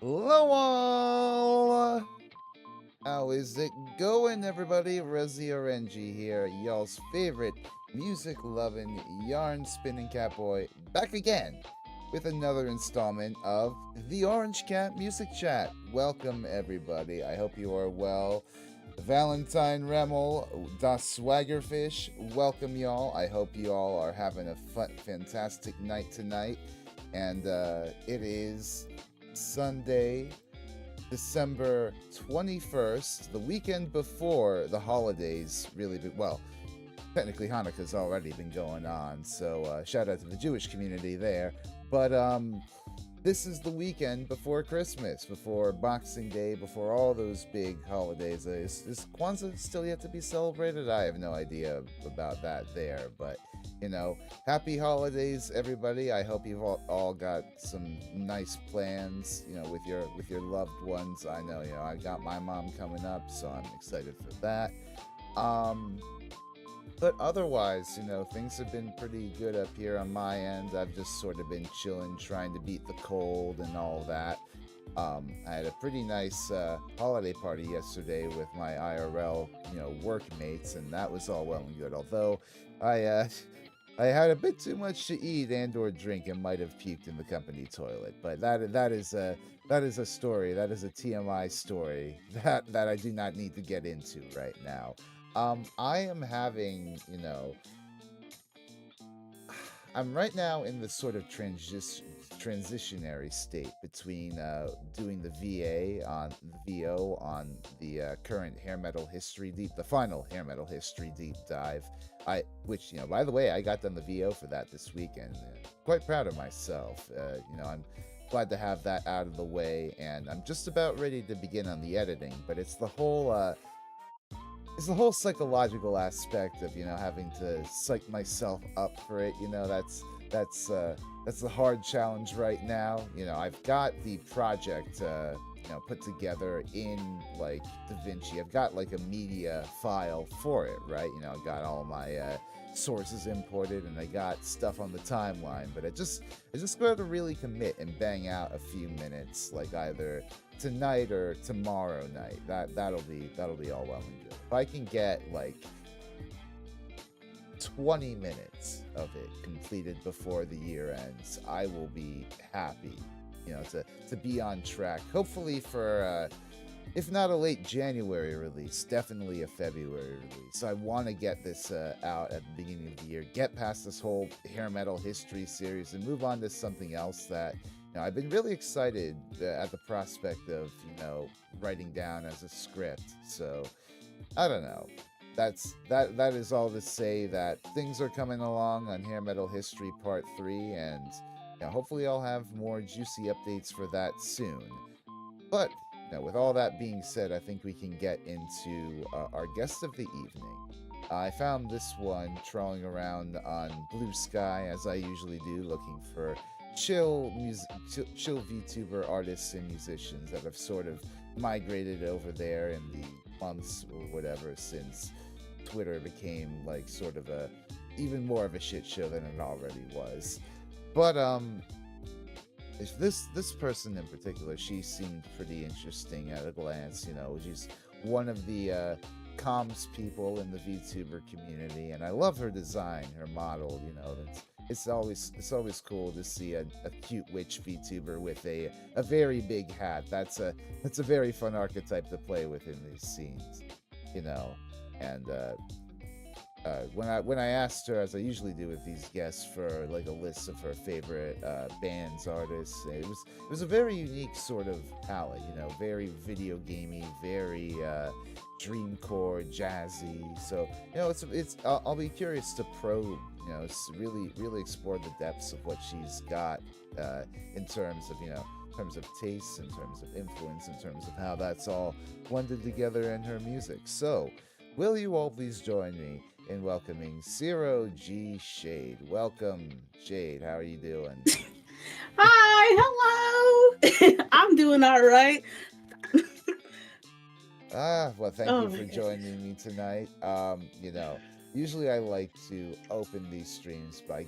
Hello all! How is it going, everybody? Zer0GShade here, y'all's favorite music-loving, yarn-spinning catboy, back again with another installment of the Orange Cat Music Chat. Welcome, everybody. I hope you are well. Valentine Remmel, Das Swaggerfish, welcome y'all. I hope you all are having a fantastic night tonight. And it is Sunday, December 21st, the weekend before the holidays really well, technically Hanukkah's already been going on, so shout out to the Jewish community there. But this is the weekend before Christmas, before Boxing Day, before all those big holidays. Is Kwanzaa still yet to be celebrated? I have no idea about that there, but happy holidays, everybody. I hope you've all got some nice plans, with your loved ones. I know, I got my mom coming up, so I'm excited for that. But otherwise, things have been pretty good up here on my end. I've just sort of been chilling, trying to beat the cold and all that. I had a pretty nice holiday party yesterday with my IRL, workmates, and that was all well and good. Although I had a bit too much to eat and/or drink and might have puked in the company toilet. But that is a story. That is a TMI story that I do not need to get into right now. I am having, I'm right now in the sort of transitionary state between doing the VO on the current hair metal history the final hair metal history deep dive. Which by the way, I got done the VO for that this weekend. Quite proud of myself. I'm glad to have that out of the way, and I'm just about ready to begin on the editing. But it's the whole psychological aspect of having to psych myself up for it. That's the hard challenge right now. I've got the project put together in like DaVinci. I've got like a media file for it, right? I've got all my sources imported, and I got stuff on the timeline, but I just got to really commit and bang out a few minutes, like either tonight or tomorrow night. That'll be all well and good. If I can get like 20 minutes of it completed before the year ends, I will be happy, to be on track. Hopefully for if not a late January release, definitely a February release. I want to get this out at the beginning of the year, get past this whole hair metal history series, and move on to something else that I've been really excited at the prospect of, writing down as a script. So I don't know. That is all to say that things are coming along on Hair Metal History Part 3, and hopefully I'll have more juicy updates for that soon. But with all that being said, I think we can get into our guest of the evening. I found this one trawling around on Blue Sky, as I usually do, looking for chill VTuber artists and musicians that have sort of migrated over there in the months or whatever since Twitter became like sort of even more of a shit show than it already was. But if this person in particular, she seemed pretty interesting at a glance. She's one of the comms people in the VTuber community, and I love her design, her model. It's always cool to see a cute witch VTuber with a very big hat. That's a very fun archetype to play with in these scenes, and when I asked her, as I usually do with these guests, for like a list of her favorite bands, artists, it was a very unique sort of palette. Very video gamey, very dreamcore, jazzy. So I'll be curious to probe. Really explore the depths of what she's got in terms of taste, in terms of influence, in terms of how that's all blended together in her music. So, will you all please join me in welcoming Zer0GShade? Welcome, Shade. How are you doing? Hi, hello. I'm doing all right. Well, thank Oh you my for goodness. joining me tonight. Usually I like to open these streams by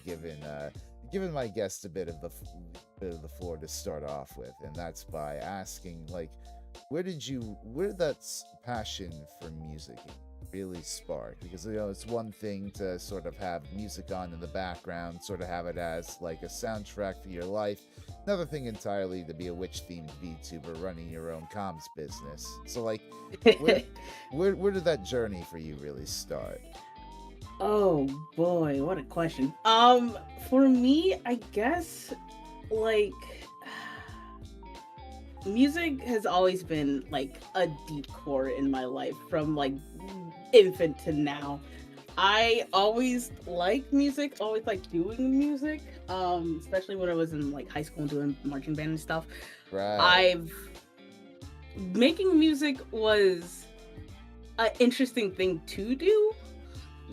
given my guest a bit of the floor to start off with, and that's by asking, like, where did that passion for music really spark? Because it's one thing to sort of have music on in the background, sort of have it as like a soundtrack for your life. Another thing entirely to be a witch-themed VTuber running your own comms business. So, like, where where did that journey for you really start? Oh boy, what a question. For me, I guess like music has always been like a deep core in my life from like infant to now. I always like music, always like doing music. Especially when I was in like high school and doing marching band and stuff. Right. I've Making music was an interesting thing to do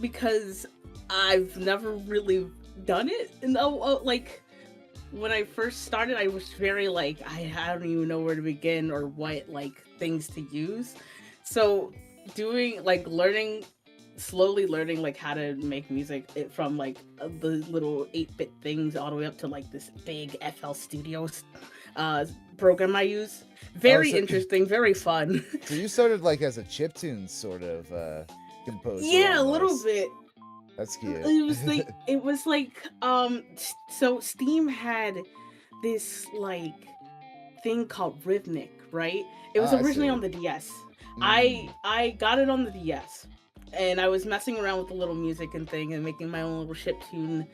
because I've never really done it. And like when I first started, I was very like I don't even know where to begin or what like things to use. So doing like learning slowly learning like how to make music from like the little 8-bit things all the way up to like this big FL Studios uh program I use. Oh, Very so interesting, very fun. so you started like as a chiptune sort of composer Yeah, a little almost. bit. That's cute. So Steam had this like thing called Rhythmic, right? It was Ah, I originally on see. the DS. Mm. I got it on the DS, and I was messing around with the little music and thing and making my own little chiptune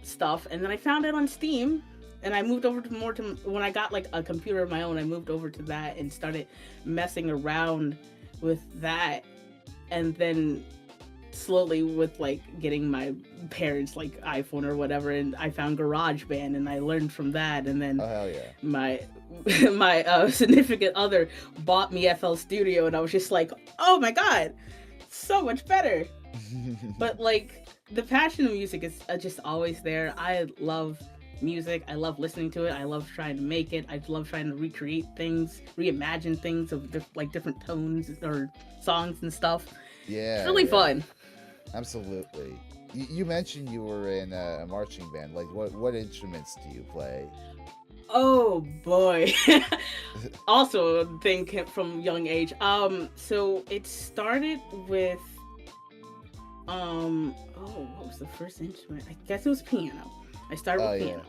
stuff, and then I found it on Steam. And I moved over to more to when I got like a computer of my own. I moved over to that and started messing around with that, and then slowly with like getting my parents like iPhone or whatever, and I found GarageBand and I learned from that, and then Oh, hell yeah. my my significant other bought me FL Studio, and I was just like, oh my god, so much better. But like the passion of music is just always there. I love music. I love listening to it. I love trying to make it. I love trying to recreate things, reimagine things of like different tones or songs and stuff. It's Yeah, really yeah. fun. Absolutely. You mentioned you were in a marching band. Like, what instruments do you play? Oh boy. Also a thing from young age. So it started with what was the first instrument? I guess it was piano. I started Oh with yeah. piano.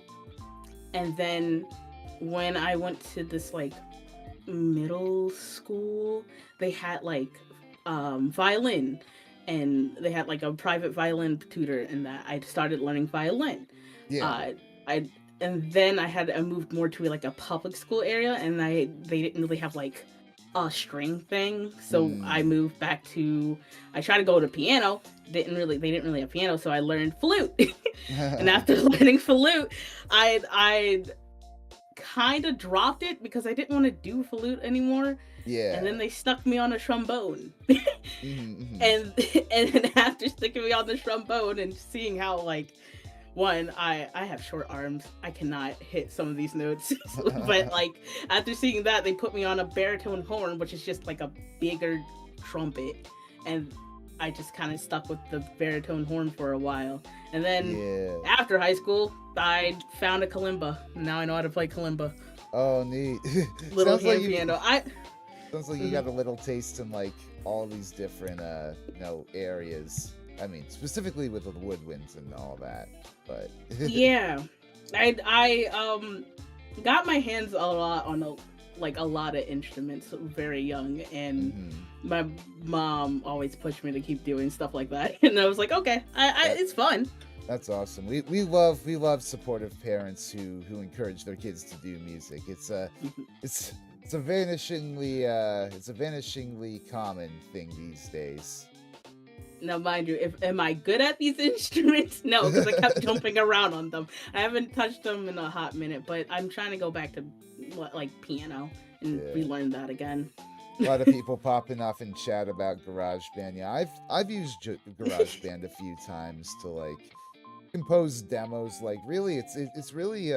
And then when I went to this like middle school, they had like violin, and they had like a private violin tutor, and that I started learning violin. Yeah. uh I and then I moved more to like a public school area, and they didn't really have like a string thing, so I Mm. moved back to I tried to go to piano. They didn't really have piano, so I learned flute. And after learning flute, I kind of dropped it because I didn't want to do flute anymore. And then Yeah. they stuck me on a trombone. Mm-hmm. and and then after sticking me on the trombone and seeing how like one I have short arms, I cannot hit some of these notes. But like after seeing that, they put me on a baritone horn, which is just like a bigger trumpet, and I just kind of stuck with the baritone horn for a while. And then Yeah. after high school, I found a kalimba. Now I know how to play kalimba. Oh, neat. Little Sounds like hand you. piano. I Sounds like you Mhm. got a little taste in like all these different areas. I mean, specifically with the woodwinds and all that. But Yeah, I got my hands a lot on a lot of instruments very young, and hmm my mom always pushed me to keep doing stuff like that. And I was like, okay, that it's fun. that's awesome. We love supportive parents who encourage their kids to do music. It's it's a vanishingly common thing these days. Now, mind you, if am I good at these instruments? No, because I kept jumping around on them. I haven't touched them in a hot minute, but I'm trying to go back to like piano and Yeah. relearn that again. A lot of people popping off in chat about GarageBand. Yeah, I've used GarageBand a few times to like compose demos. Like, really, it's really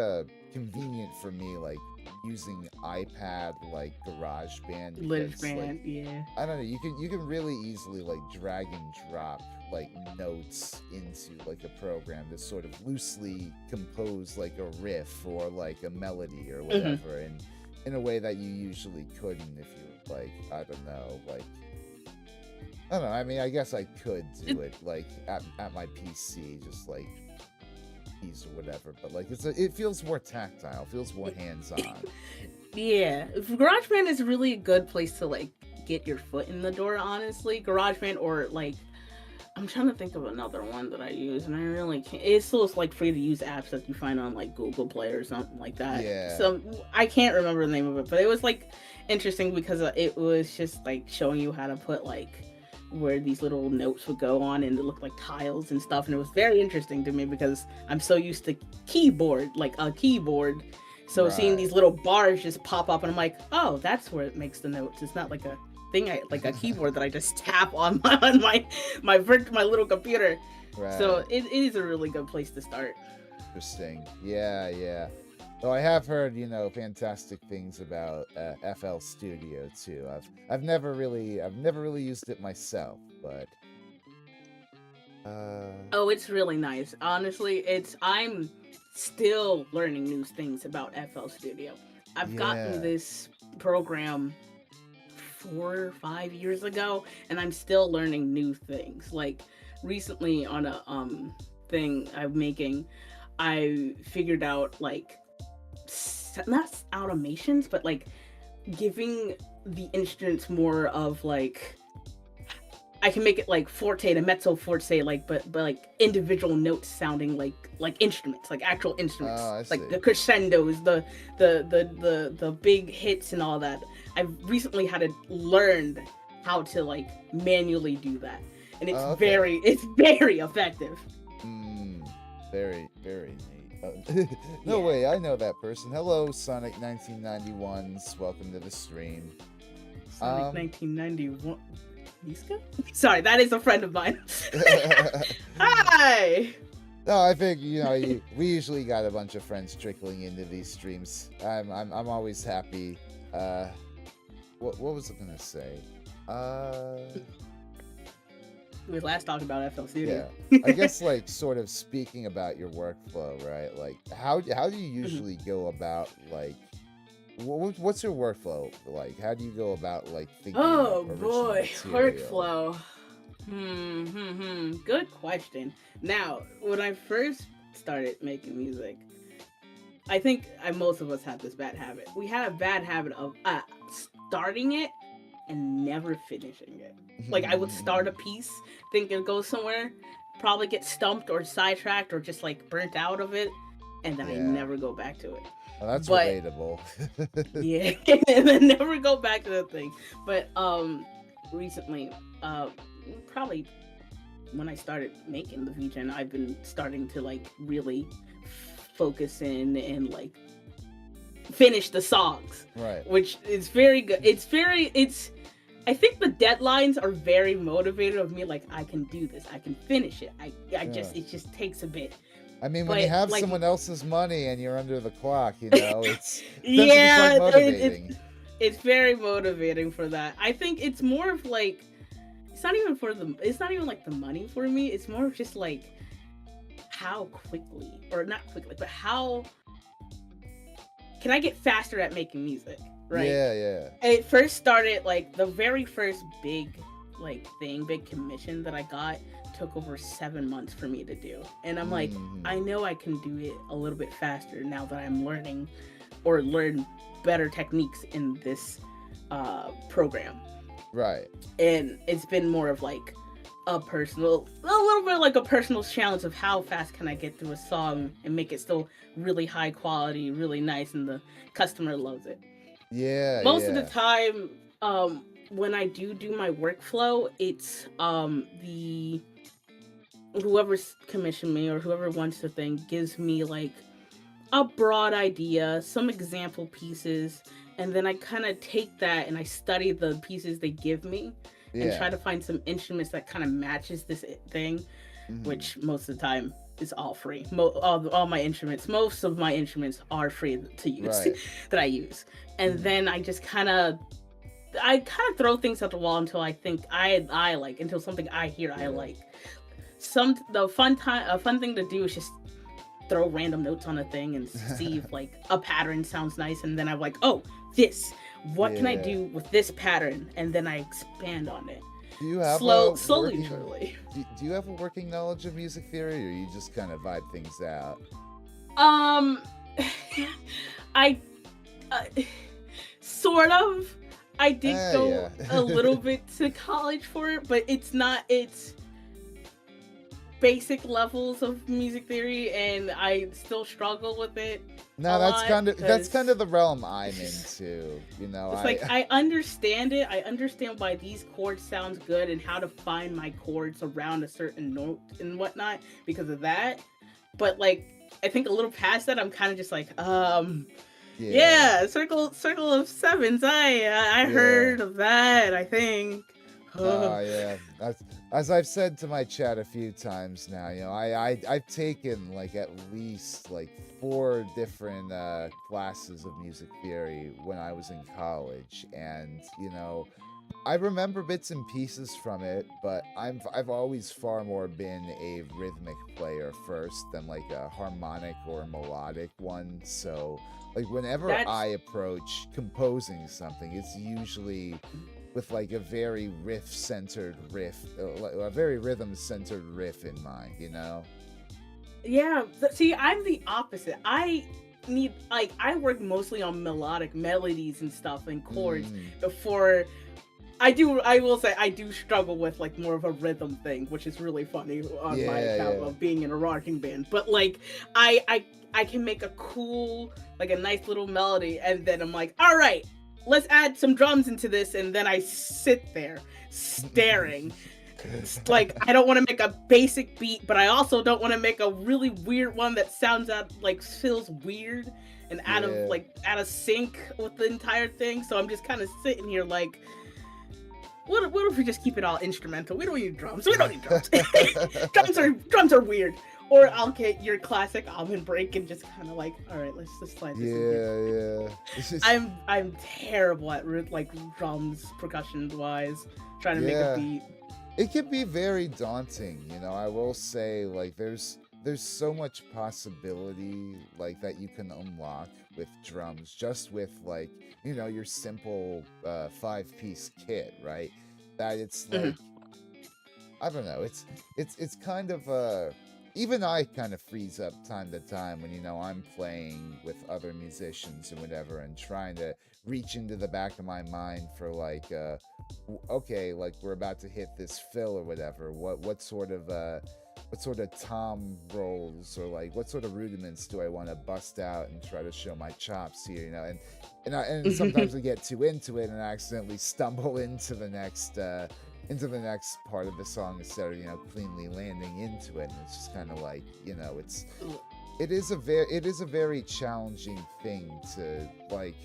convenient for me. Like, using iPad like GarageBand Live because like band, yeah. I don't know, you can really easily like drag and drop like notes into like a program to sort of loosely compose like a riff or like a melody or Hmm. whatever, and in a way that you usually couldn't if you like I don't know like I don't know. I mean, I guess I could do it like at my PC, just like keys or whatever. But like it feels more tactile, feels more hands on. Yeah, GarageBand is really a good place to like get your foot in the door. Honestly, GarageBand or like I'm trying to think of another one that I use, and I really can't. It's still like free to use apps that you find on like Google Play or something like that. Yeah, So I can't remember the name of it, but it was like interesting because it was just like showing you how to put like where these little notes would go on, and it looked like tiles and stuff, and it was very interesting to me because I'm so used to keyboard, like a keyboard. So seeing right. these little bars just pop up, and I'm like, oh, that's where it makes the notes. It's not like a thing, like a keyboard that I just tap on my little computer. So Right. it is a really good place to start. Interesting. Yeah, yeah. Though I have heard, fantastic things about FL Studio too. I've never really used it myself, but Oh, it's really nice. Honestly, I'm still learning new things about FL Studio. I've gotten yeah. this program 4 or 5 years ago, and I'm still learning new things. Like recently on a thing I'm making, I figured out like not automations, but like giving the instruments more of like I can make it like forte to mezzo forte, like but like individual notes sounding like instruments, like actual instruments, Oh, I like see. the crescendos, the big hits and all that. I've recently had to learn how to like manually do that, and Oh, okay. it's very effective. Mm, very, very neat. No Yeah, way, I know that person. Hello, Sonic 1991s. Welcome to the stream. Sonic Um, 1991. Miska? Sorry, that is a friend of mine. Hi. no, I think we usually got a bunch of friends trickling into these streams. I'm always happy. Uh, what was I gonna say? Uh, We last talked about FL Studio. yeah. I guess like sort of speaking about your workflow, right? Like how do you Mhm. usually go about like what's your workflow like? How do you go about like thinking up Oh original boy, material? workflow. Good question. Now, when I first started making music, I think most of us have this bad habit. We had a bad habit of starting it and never finishing it. Like I would start a piece, think it goes somewhere, probably get stumped or sidetracked or just like burnt out of it, and then I Yeah. never go back to it. Well, that's But relatable. yeah, and then never go back to the thing. But recently, probably when I started making the VGen, I've been starting to like really focus in and like finish the songs, Right. which is very good. It's I think the deadlines are very motivated of me. Like I can do this, I can finish it. I Yeah. just it just takes a bit, I mean, when you but have like someone else's money and you're under the clock, it's tends to be quite yeah, motivating. it's very motivating for that. I think it's more of like it's not even like the money for me. It's more of just like how quickly or not quickly, but how can I get faster at making music, right? Yeah, yeah. It first started like the very first big commission that I got took over 7 months for me to do. And I'm like, Hmm. I know I can do it a little bit faster now that I'm learning or learn better techniques in this program. Right. And it's been more of like a little bit like a personal challenge of how fast can I get through a song and make it still really high quality, really nice, and the customer loves it. Yeah, Most of the yeah. time, when I do my workflow, it's the whoever's commissioned me or whoever wants the thing gives me like a broad idea, some example pieces, and then I kind of take that and I study the pieces they give me and try Yeah. to find some instruments that kind of matches this thing, Hmm. which most of the time is all free. All my instruments, most of my instruments are free to use Right. that I use, and Mhm. then I kind of throw things at the wall until I think I like until something I hear I Yeah. like. A fun thing to do is just throw random notes on a thing and see if like a pattern sounds nice, and then I'm like, oh, this. What can I Yeah. do with this pattern? And then I expand on it. Do you have a Slowly, working surely. do you have a working knowledge of music theory, or you just kind of vibe things out? Um, I uh, sort of. I did Yeah. go a little bit to college for it, but it's basic levels of music theory, and I still struggle with it a No, lot that's kind because of the realm I'm into. You know, it's like I understand it. I understand why these chords sounds good and how to find my chords around a certain note and whatnot because of that. But like I think a little past that, I'm kind of just like, yeah. yeah, circle of sevens. I Yeah. heard of that. I think. No, yeah. That's, as I've said to my chat a few times now, you know, I've taken like at least like 4 different classes of music theory when I was in college, and you know, I remember bits and pieces from it, but I've always far more been a rhythmic player first than like a harmonic or a melodic one. So like whenever That's I approach composing something, it's usually with like a very a very rhythm centered riff in mind, you know? Yeah, see, I'm the opposite. I work mostly on melodic melodies and stuff and chords Mm, before I will say I do struggle with like more of a rhythm thing, which is really funny on my yeah, account yeah. of being in a rocking band. But like I can make a cool, like a nice little melody, and then I'm like, all right, let's add some drums into this, and then I sit there staring. Like I don't want to make a basic beat, but I also don't want to make a really weird one that sounds out like feels weird and Yeah. out of sync with the entire thing. So I'm just kind of sitting here like, what if we just keep it all instrumental? We don't need drums. We don't need drums. Drums are weird. Or I'll get your classic almond break and just kind of like, all right, let's just slide this in here. Yeah, yeah. It's just I'm terrible at like drums, percussion wise, trying to make a yeah. beat. It can be very daunting, you know. I will say like there's so much possibility like that you can unlock with drums just with like, you know, your simple 5-piece kit, right? That it's like Mhm. I don't know. It's kind of even I kind of freeze up time to time when you know I'm playing with other musicians and whatever and trying to reach into the back of my mind for like okay, like we're about to hit this fill or whatever. What sort of tom rolls or like what sort of rudiments do I want to bust out and try to show my chops here, you know? And sometimes I get too into it and I accidentally stumble into the next part of the song instead of, you know, cleanly landing into it. And it's just kind of like, you know, it is a very challenging thing to like,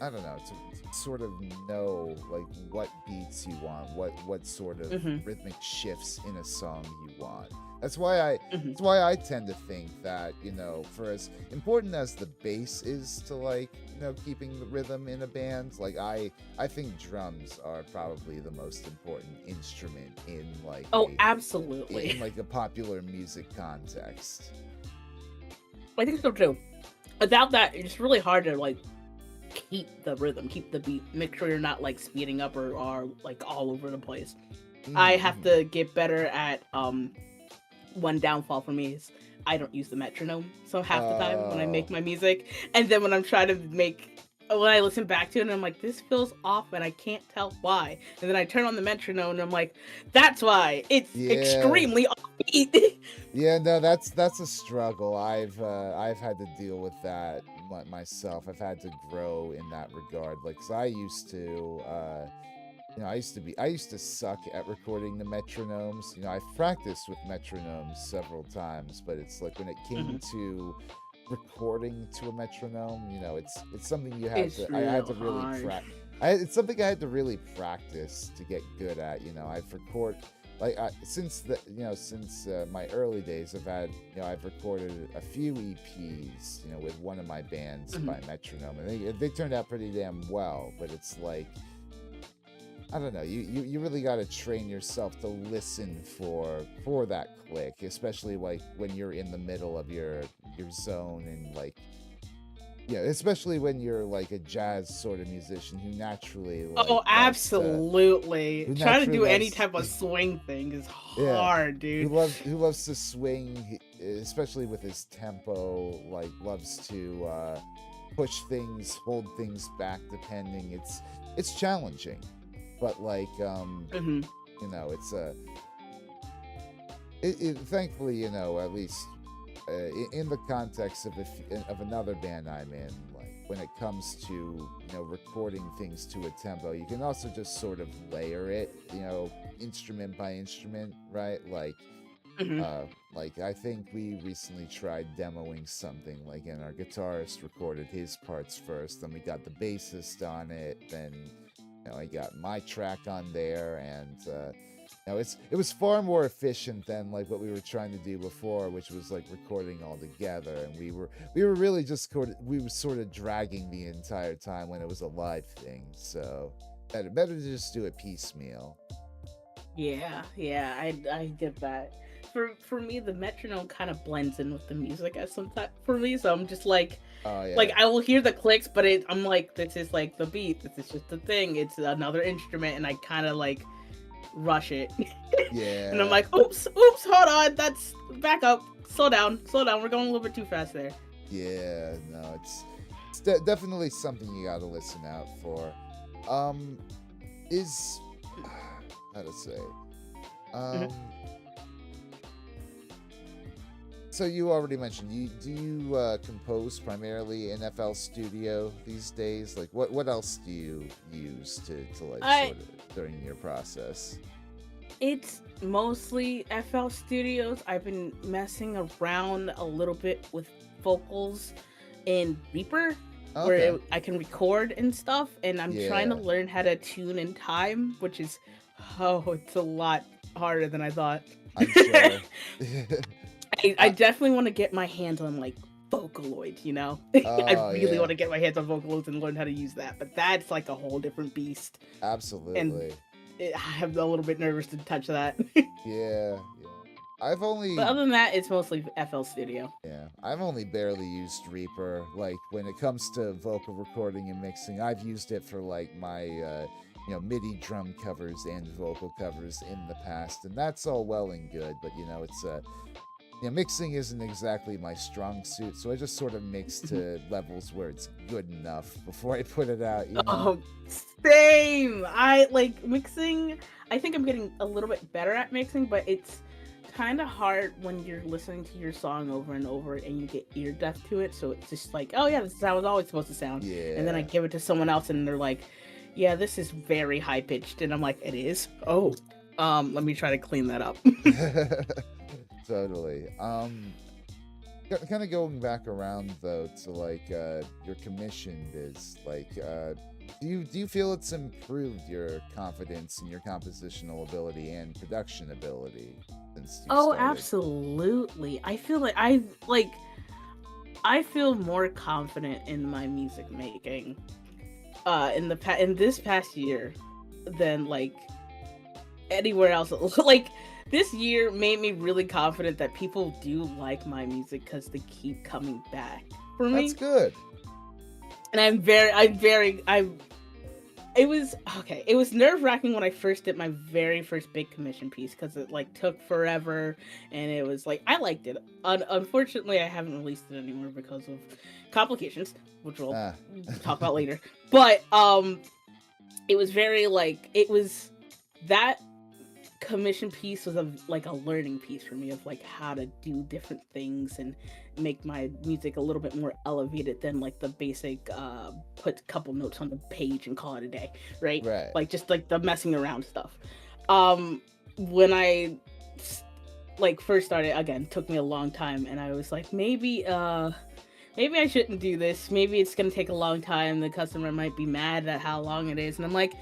I don't know, to sort of know like what beats you want, what sort of Mhm. rhythmic shifts in a song you want. That's why I Mhm. that's why I tend to think that, you know, for as important as the bass is to like, you know, keeping the rhythm in a band, like I think drums are probably the most important instrument in like Oh, in absolutely. like a popular music context. I think so too. Without that, it's really hard to like keep the rhythm, keep the beat, make sure you're not like speeding up or are like all over the place. I have Mm-hmm. to get better at one downfall for me is I don't use the metronome. So half the time when I Uh make my music, and then when I'm trying to make when I listen back to it and I'm like, this feels off and I can't tell why. And then I turn on the metronome and I'm like, that's why. It's yeah. extremely offbeat. Yeah, no, that's a struggle. I've had to deal with that myself. I've had to grow in that regard. Like, 'cause I used to, you know, I used to suck at recording the metronomes. You know, I've practiced with metronomes several times, but it's like when it came Mhm. to recording to a metronome, you know, it's something you have It's to. I had real to really hard. it's something I had to really practice to get good at. You know, I've record like since my early days, I've recorded a few EPs, with one of my bands Mhm. by Metronome, and they turned out pretty damn well. But it's like, I don't know, you really got to train yourself to listen for that click, especially like when you're in the middle of your zone, and like, especially when you're like a jazz sort of musician who naturally Oh, absolutely. Trying to do any loves type of swing thing is yeah, hard, dude. who loves to swing, especially with his tempo, like loves to push things, hold things back, depending. It's challenging, but like Mhm. it's thankfully, at least in the context of another band I'm in, like when it comes to recording things to a tempo, you can also just sort of layer it, instrument by instrument, right? Mhm. Like I think we recently tried demoing something, like, and our guitarist recorded his parts first, then we got the bassist on it, then I got my track on there, and it was far more efficient than like what we were trying to do before, which was like recording all together, and we were really just we were sort of dragging the entire time when it was a live thing. So better to just do it piecemeal. Yeah, I get that. For me, the metronome kind of blends in with the music at some time for me, so I'm just Oh like yeah, I will hear the clicks, but I'm like, this is like the beat, this is just the thing, it's another instrument, and I kind of like rush it, and I'm yeah, like, oops, hold on, that's back up, slow down, we're going a little bit too fast there. yeah. No, it's definitely something you got to listen out for. Is how to say Mhm. um So you already mentioned, do you compose primarily in FL Studio these days? Like what else do you use to like I sort of during your process? It's mostly FL Studios. I've been messing around a little bit with vocals in Reaper, where Okay. I can record and stuff, and I'm trying to Yeah, learn how to tune in time, which is, oh, it's a lot harder than I thought. I'm sure. I I, definitely want to get my hands on like Vocaloid, you know? I oh really want yeah, to get my hands on Vocaloids and learn how to use that, but that's like a whole different beast, and absolutely. I'm a little bit nervous to touch that. Yeah, yeah. I've But only other than that, it's mostly FL Studio. Yeah, I've only barely used Reaper. Like when it comes to vocal recording and mixing, I've used it for like my MIDI drum covers and vocal covers in the past, and that's all well and good. But it's mixing isn't exactly my strong suit, so I just sort of mix to levels where it's good enough before I put it out. Oh, same. I like mixing. I think I'm getting a little bit better at mixing, but it's kind of hard when you're listening to your song over and over and you get ear deaf to it. So it's just like, oh yeah, this is how it's always supposed to sound. And then I Yeah. give it to someone else, and they're like, yeah, this is very high pitched, and I'm like, it is. Oh, let me try to clean that up. Totally. Kind of going back around though to like your commissioned is like do you feel it's improved your confidence and your compositional ability and production ability since you Oh, started? absolutely. I feel like I feel more confident in my music making in this past year than like anywhere else. Like this year made me really confident that people do like my music because they keep coming back for That's me. good. And I it was okay. It was nerve wracking when I first did my very first big commission piece because it like took forever, and it was like I liked it. Unfortunately, I haven't released it anymore because of complications, which we'll Ah. talk about later. But it was very like it was that commission piece was like a learning piece for me of like how to do different things and make my music a little bit more elevated than like the basic put a couple notes on the page and call it a day, right? Right. Like just like the messing around stuff. When I like first started, again, took me a long time, and I was like, maybe I shouldn't do this. Maybe it's gonna take a long time. The customer might be mad at how long it is. And I'm like,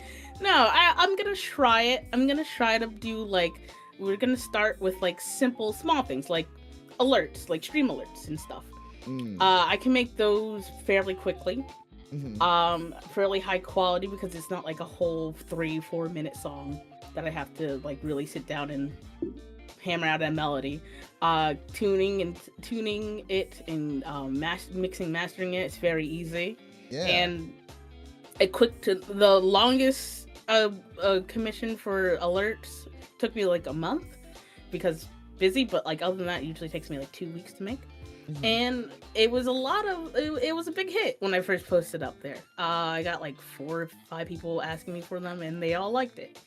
no, I'm gonna try it. I'm gonna try to do like we're gonna start with like simple, small things like alerts, like stream alerts and stuff. I can make those fairly quickly, fairly high quality because it's not like a whole 3-4 minute song that I have to like really sit down and hammer out a melody. Tuning it and mixing, mastering it. It's very easy. Yeah. And the longest commission for alerts took me like a month because busy, but like other than that, it usually takes me like 2 weeks to make. And it was it was a big hit when I first posted up there. I got like 4 or 5 people asking me for them, and they all liked it.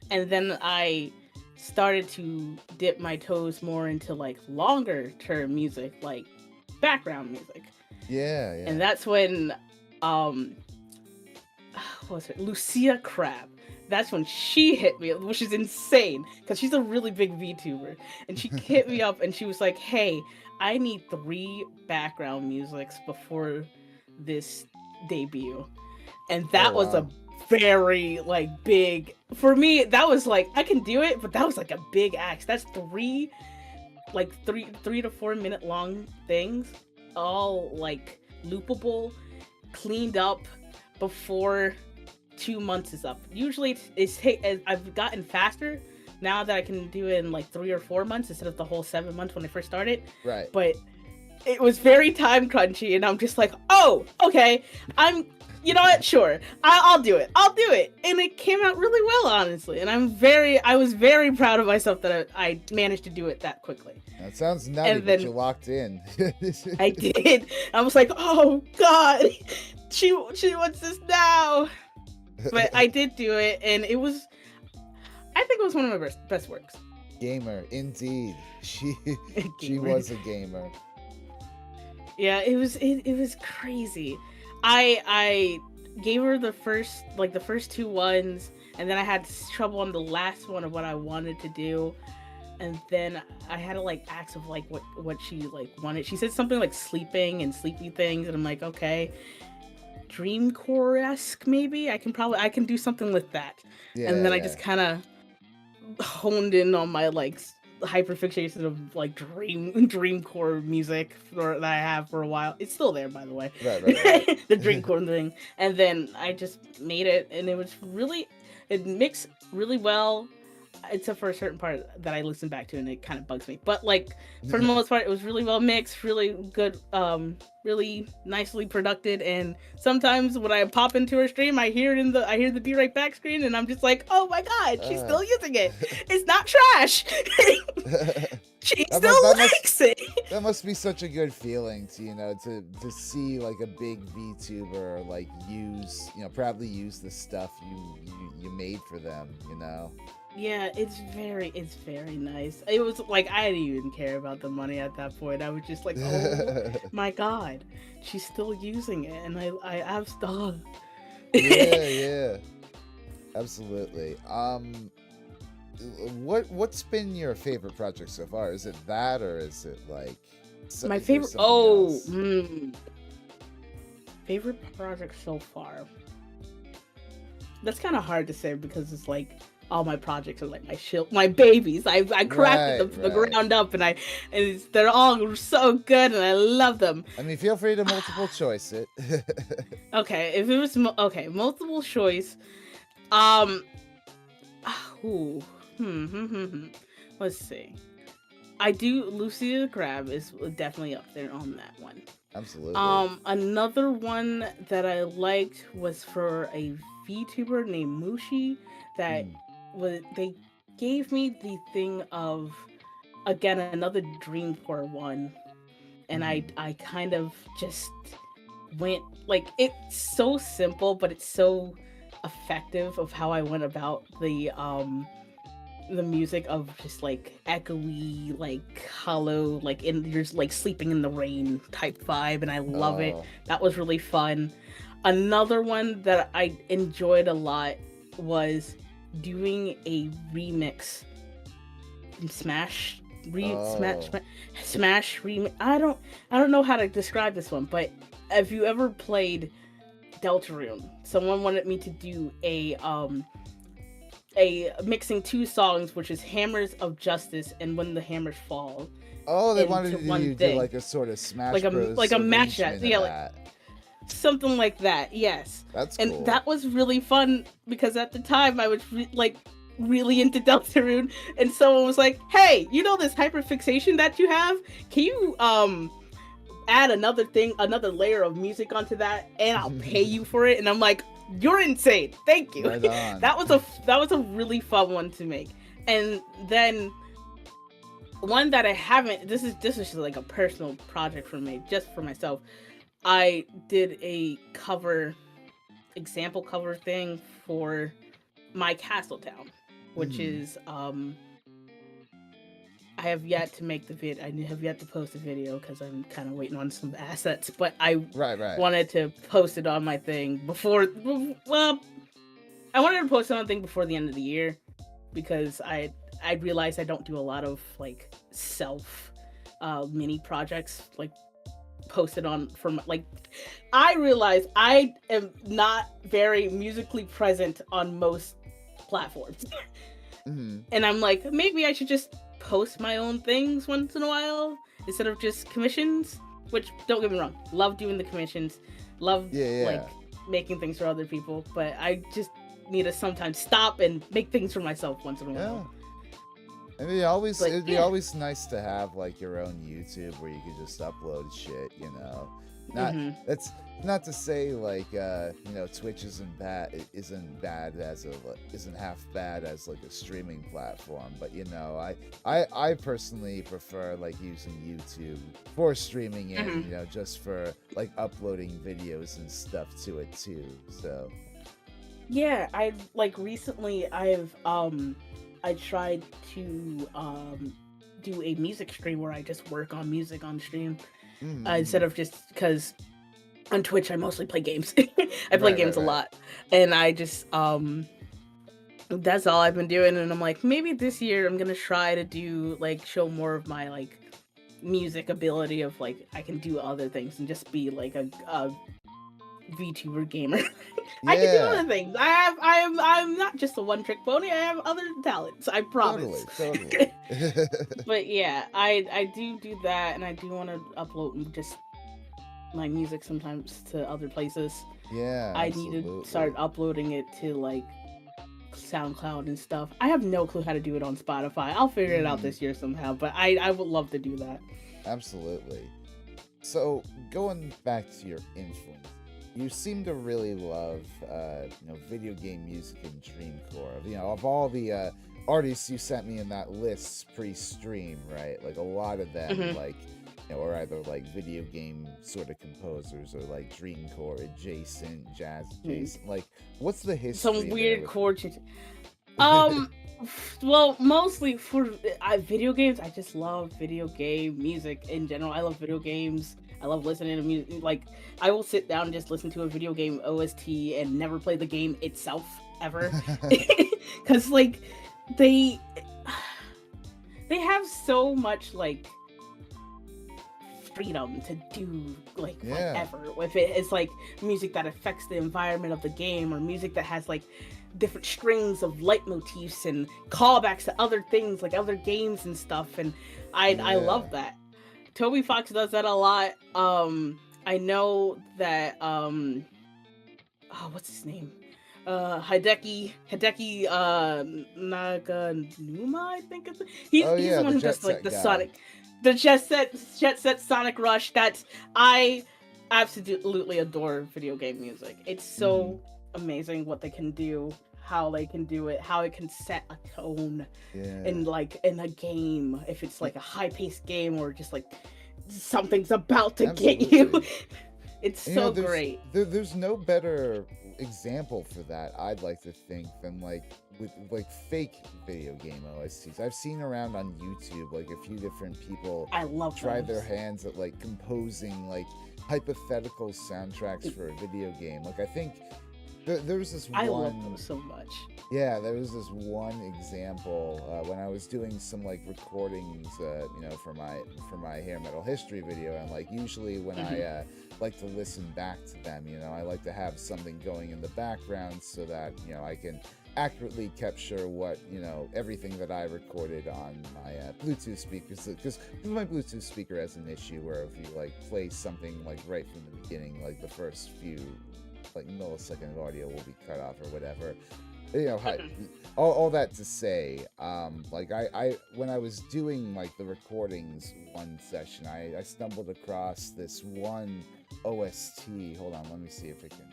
And then I started to dip my toes more into like longer term music, like background music. Yeah. And that's when what was it? Lucia Crab. That's when she hit me up, which is insane because she's a really big VTuber. And she hit me up and she was like, "Hey, I need 3 background musics before this debut." And that was a very like big, for me, that was like, I can do it, but that was like a big axe. That's 3 to 4 minute long things, all like loopable, cleaned up before 2 months is up. Usually I've gotten faster now that I can do it in like 3 or 4 months instead of the whole 7 months when I first started. Right. But it was very time crunchy, and I'm just like, oh, okay, you know what? Sure, I'll do it. And it came out really well, honestly. And I was very proud of myself that I managed to do it that quickly. That sounds nutty, but you locked in. I did. I was like, oh God, she wants this now. But I did do it, and I think it was one of my best works. Gamer, indeed. She was a gamer. Yeah, it was crazy. I gave her the first 2 ones, and then I had trouble on the last one of what I wanted to do, and then I had to like ask of like what she like wanted. She said something like sleeping and sleepy things, and I'm like, okay, dreamcore-esque maybe. I can do something with that. Yeah, and then I just kind of honed in on my like hyperfixation of like dreamcore music that I have for a while. It's still there, by the way. Right. The dreamcore thing. And then I just made it, and it mixed really well, except for a certain part that I listen back to and it kind of bugs me. But like for the most part, it was really well mixed, really good, really nicely produced. And sometimes when I pop into her stream, I hear the Be Right Back screen, and I'm just like, oh my God, she's still using it. It's not trash. She still likes it. That must be such a good feeling to see like a big VTuber like proudly use the stuff you made for them, Yeah, it's very nice. It was like, I didn't even care about the money at that point. I was just like, oh my God, she's still using it, and I absolutely. Yeah, absolutely. What's been your favorite project so far? Is it that, or is it like my favorite? Favorite project so far. That's kind of hard to say because it's like all my projects are like my babies. I crafted them from the ground up, and they're all so good, and I love them. I mean, feel free to multiple choice it. Okay, if it was multiple choice, let's see. I do. Lucia Crab is definitely up there on that one. Absolutely. Another one that I liked was for a VTuber named Mushi that they gave me the thing of, again, another dreamcore one, and I kind of just went like, it's so simple, but it's so effective of how I went about the music of just like echoey, like hollow, like you're like sleeping in the rain type vibe, and I love it. That was really fun. Another one that I enjoyed a lot was doing a remix in Smash remix. I don't know how to describe this one, but have you ever played Deltarune? Someone wanted me to do a a mixing two songs, which is Hammers of Justice and When the Hammers Fall, Oh, they wanted into you one to do thing, like a sort of like Smash a Bros. mashup, arrangement of yeah, like that. something like that. Yes, That's and cool. that was really fun because at the time I was really into Deltarune, and someone was like, "Hey, you know this hyperfixation that you have? Can you add another layer of music onto that, and I'll pay you for it?" And I'm like, "You're insane! Thank you." Right on. That was a really fun one to make. And then one that I haven't. This is just like a personal project for me, just for myself. I did a example cover thing for My Castletown, which Mhm. is I have yet to make the vid. I have yet to post a video because I'm kind of waiting on some assets. But I Right. wanted to post it on my thing before. Well, I wanted to post it on thing before the end of the year because I realized I don't do a lot of like self mini projects like posted on from like I realize I am not very musically present on most platforms. Mhm. And I'm like, maybe I should just post my own things once in a while instead of just commissions. Which, don't get me wrong, love doing the commissions, love like Yeah. making things for other people, but I just need to sometimes stop and make things for myself once in a Yeah. while. But It'd be yeah, always nice to have like your own YouTube where you could just upload shit, you know. Not hmm That's not to say like Twitch isn't bad as isn't half bad as like a streaming platform, but I personally prefer like using YouTube for streaming and hmm just for like uploading videos and stuff to it too. So yeah, I like recently I tried to do a music stream where I just work on music on stream instead mm-hmm. of just because on Twitch I mostly play games. I play Right, games a right. lot, and I just that's all I've been doing. And I'm like, maybe this year I'm gonna try to do like show more of my like music ability of like I can do other things and just be like a VTuber gamer. I can do Yeah, other things. I'm not just a one trick pony. I have other talents. I promise. totally. But yeah, I do that, and I do want to upload just my music sometimes to other places. Yeah, I need to start absolutely. uploading it to like SoundCloud and stuff. I have no clue how to do it on Spotify. I'll figure it out Mm, this year somehow, but I would love to do that. absolutely. So, going back to your influence, you seem to really love, video game music and dreamcore. Of all the artists you sent me in that list pre-stream, right? Like a lot of them, hmm like, are either like video game sort of composers or like dreamcore adjacent, jazz adjacent. Like, what's the Some history there weird with? chord change. Um, well, mostly for video games. I just love video game music in general. I love video games. I love listening to music. Like, I will sit down and just listen to a video game OST and never play the game itself ever, because like they they have so much like freedom to do like Yeah, whatever. If it's like music that affects the environment of the game, or music that has like different strings of leitmotifs and callbacks to other things like other games and stuff, and I yeah. love that. Toby Fox does that a lot. I know that oh, what's his name? Hideki Naganuma, I think it's Oh he's yeah, the one the who Jet does like Set the guy. Sonic, the Jet Set Sonic Rush. That I absolutely adore video game music. It's Mm-hmm. so amazing what they can do, how they can do it, how it can set a tone Yeah. in like in a game, if it's like a high paced game or just like something's about to get you. Absolutely. It's And, so great. there's no better example for that, I'd like to think, than like with like fake video game OSTs. I've seen around on YouTube like a few different people I love try their those. hands at like composing like hypothetical soundtracks for a video game. Like I think there was this I love one. those so much. Yeah, there was this one example when I was doing some like recordings, for my hair metal history video, and like usually when I hmm like to listen back to them, I like to have something going in the background so that I can accurately capture what, everything that I recorded on my Bluetooth speakers, because my Bluetooth speaker has an issue where if you like play something like right from the beginning, like the first few like millisecond of audio will be cut off or whatever. All that to say, like I when I was doing like the recordings one session, I stumbled across this one OST. Hold on, let me see if I can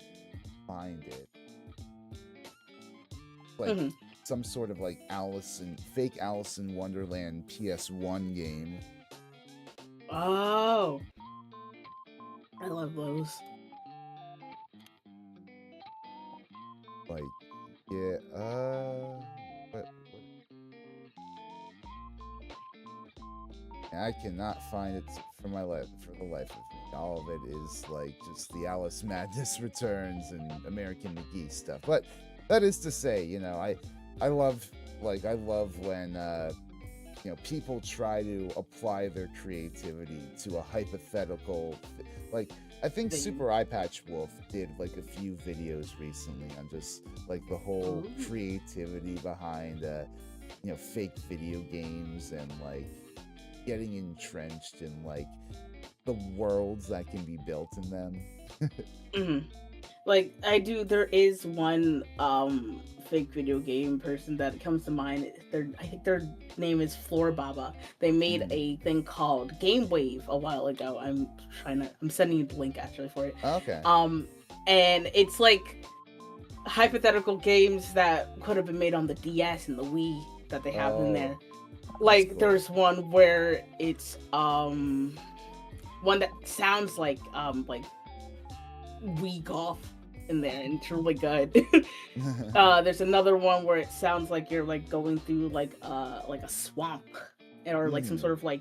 find it. Like some sort of like fake Alice in Wonderland PS1 game. Oh, I love those. Like, yeah, what? I cannot find it for the life of me. All of it is like just the Alice Madness Returns and American McGee stuff. But that is to say, I love when people try to apply their creativity to a hypothetical. Like, I think Super Eye Patch Wolf did like a few videos recently on just like the whole creativity behind fake video games and like getting entrenched in like the worlds that can be built in them. Like, there is one fake video game person that comes to mind. I think their name is Floor Baba. They made a thing called Game Wave a while ago. I'm sending you the link actually for it. Okay. And it's like hypothetical games that could have been made on the DS and the Wii that they have in there. Like, cool. There's one where it's one that sounds like Wii Golf in there, and it's really good. There's another one where it sounds like you're like going through like a swamp or like some sort of like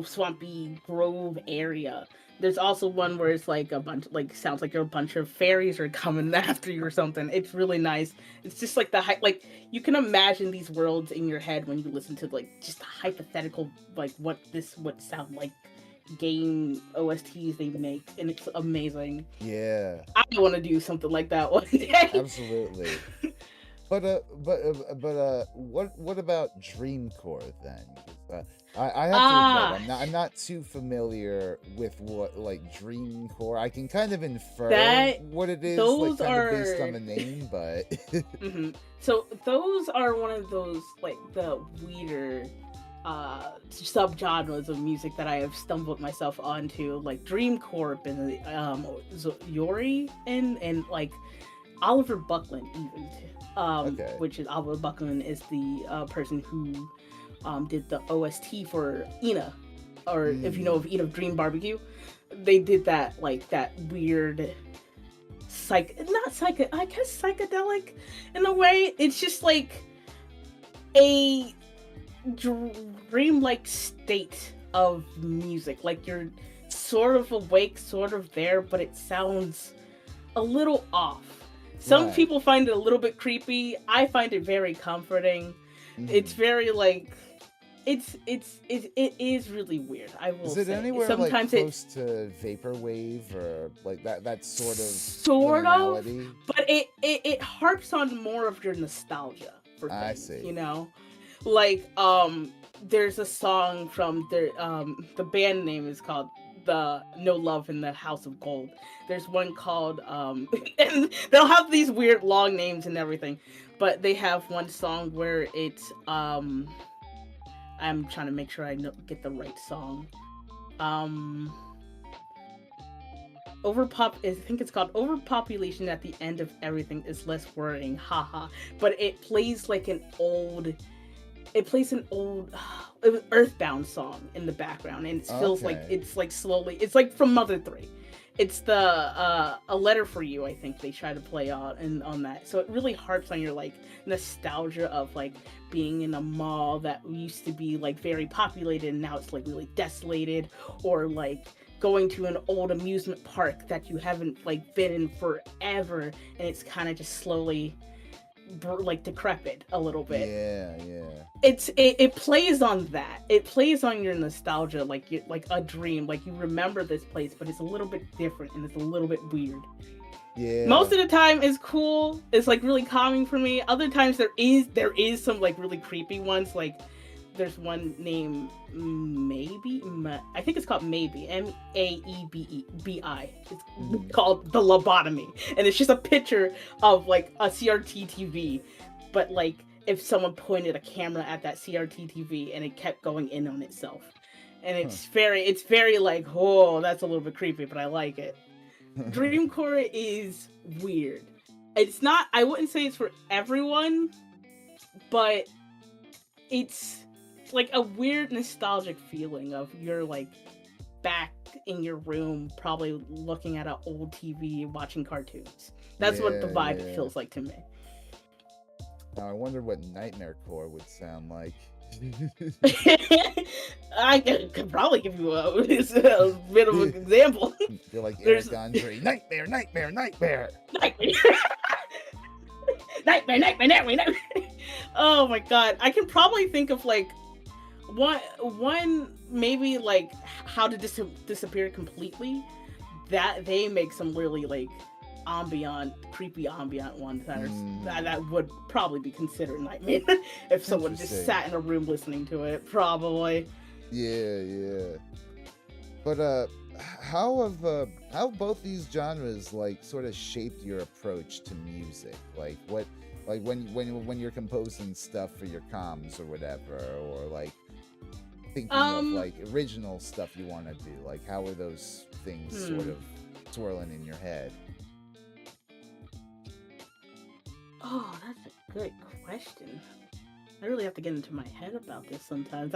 swampy grove area. There's also one where it's like sounds like a bunch of fairies are coming after you or something. It's really nice. It's just like like you can imagine these worlds in your head when you listen to like just hypothetical like what this would sound like game OSTs they make, and it's amazing. Yeah, I want to do something like that one day. Absolutely. But what about dreamcore then? I have to admit, I'm not too familiar with what like dreamcore. I can kind of infer what it is, like kind of based on the name, but So those are one of those like the weirder subgenres of music that I have stumbled myself onto, like dreamcore and Yori and like Oliver Buckland even, which is Oliver Buckland is the person who did the OST for Ina, or if you know of Ina of Dream Barbecue, they did that like that weird psychedelic in a way. It's just like a dreamlike state of music, like you're sort of awake, sort of there, but it sounds a little off. Some people find it a little bit creepy. I find it very comforting. It's very like it is really weird. I will say. Is it anywhere sometimes like close to vaporwave or like that sort of, but it harps on more of your nostalgia for things. I see. You know, like there's a song from the band name is called the No Love in the House of Gold. There's one called and they'll have these weird long names and everything, but they have one song where it's I'm trying to make sure I get the right song. I think it's called Overpopulation at the End of Everything is Less Worrying, haha. But it plays like an old Earthbound song in the background, and it feels like it's like slowly, it's like from Mother 3. It's the A Letter for You, I think they try to play on that. So it really harps on your like nostalgia of like being in a mall that used to be like very populated and now it's like really desolated, or like going to an old amusement park that you haven't like been in forever and it's kind of just slowly like decrepit a little bit. It plays on that. It plays on your nostalgia, like a dream. Like you remember this place, but it's a little bit different and it's a little bit weird. Yeah. Most of the time it's cool. It's like really calming for me. Other times there is some like really creepy ones. Like there's one named I think it's called Maybe, Maebi. It's Mhm. called The Lobotomy, and it's just a picture of like a CRT TV, but like if someone pointed a camera at that CRT TV and it kept going in on itself, and Huh. it's very like, oh, that's a little bit creepy, but I like it. Dreamcore is weird. It's not, I wouldn't say it's for everyone, but it's like a weird nostalgic feeling of you're like back in your room, probably looking at an old TV, watching cartoons. That's what the Yeah, vibe yeah. feels like to me. Now I wonder what Nightmare Core would sound like. I could probably give you a bit of an example. You're like There's Eric Andre. Nightmare, nightmare, nightmare. nightmare. Nightmare. Oh my god. I can probably think of like one maybe like how to disappear completely. That they make some really like creepy ambient ones that would probably be considered nightmare if someone just sat in a room listening to it. Probably. Yeah. But how both these genres like sort of shaped your approach to music? Like what, like when you're composing stuff for your comms or whatever, or like thinking of like original stuff you want to do, like how are those things sort of swirling in your head? Oh, that's a good question. I really have to get into my head about this sometimes.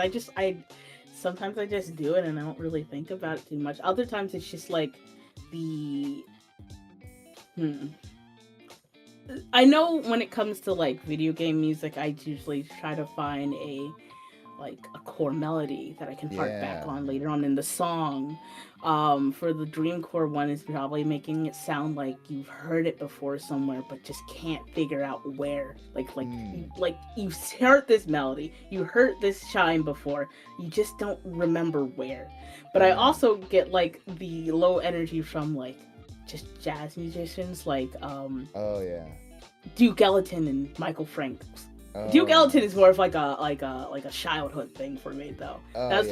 Sometimes I just do it and I don't really think about it too much. Other times it's just like the I know when it comes to like video game music, I usually try to find a core melody that I can hark back on later on in the song. For the dreamcore one, is probably making it sound like you've heard it before somewhere, but just can't figure out where. Like you've heard this melody, you heard this chime before, you just don't remember where. But I also get like the low energy from like just jazz musicians like Duke Ellington and Michael Franks. Duke Ellington is more of like a childhood thing for me though.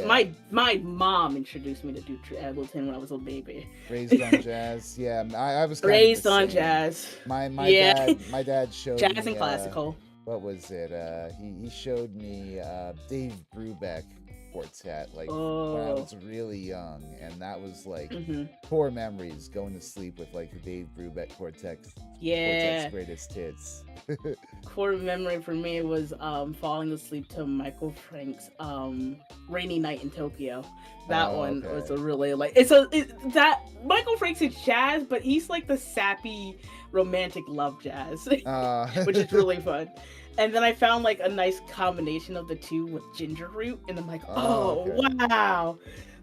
My mom introduced me to Duke Ellington when I was a baby. Raised on jazz, yeah. I was kind raised of the on same. Jazz. My dad showed jazz me, and classical. What was it? He showed me Dave Brubeck quartet like when I was really young, and that was like core memories, going to sleep with like the Dave Brubeck quartet's greatest hits. Core memory for me was falling asleep to Michael Frank's Rainy Night in Tokyo. That one was a really like that Michael Frank's is jazz, but he's like the sappy romantic love jazz, which is really fun. And then I found like a nice combination of the two with ginger root, and I'm like, wow,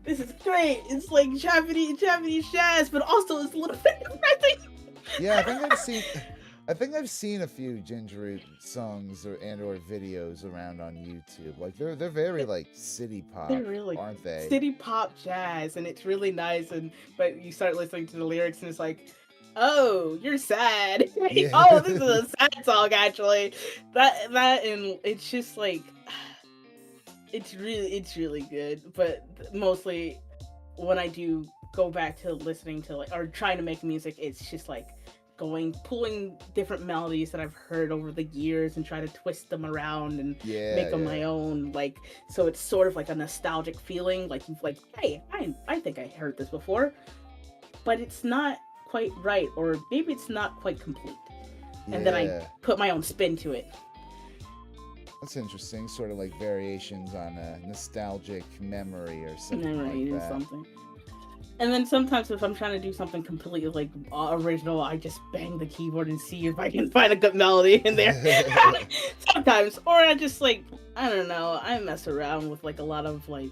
this is great. It's like Japanese jazz, but also it's a little bit depressing. Yeah, I think I've seen a few ginger root songs or videos around on YouTube. Like they're very like city pop, aren't they? City pop jazz, and it's really nice. But you start listening to the lyrics, and it's like, oh, you're sad. Yeah. Oh, this is a sad song actually. That and it's just like it's really good. But mostly when I do go back to listening to like or trying to make music, it's just like pulling different melodies that I've heard over the years and try to twist them around and make them my own. Like, so it's sort of like a nostalgic feeling. Like you've like, hey, I think I heard this before, but it's not quite right, or maybe it's not quite complete. And then I put my own spin to it. That's interesting. Sort of like variations on a nostalgic memory or something like that. And then sometimes if I'm trying to do something completely like original, I just bang the keyboard and see if I can find a good melody in there. Sometimes, or I just like, I don't know, I mess around with like a lot of like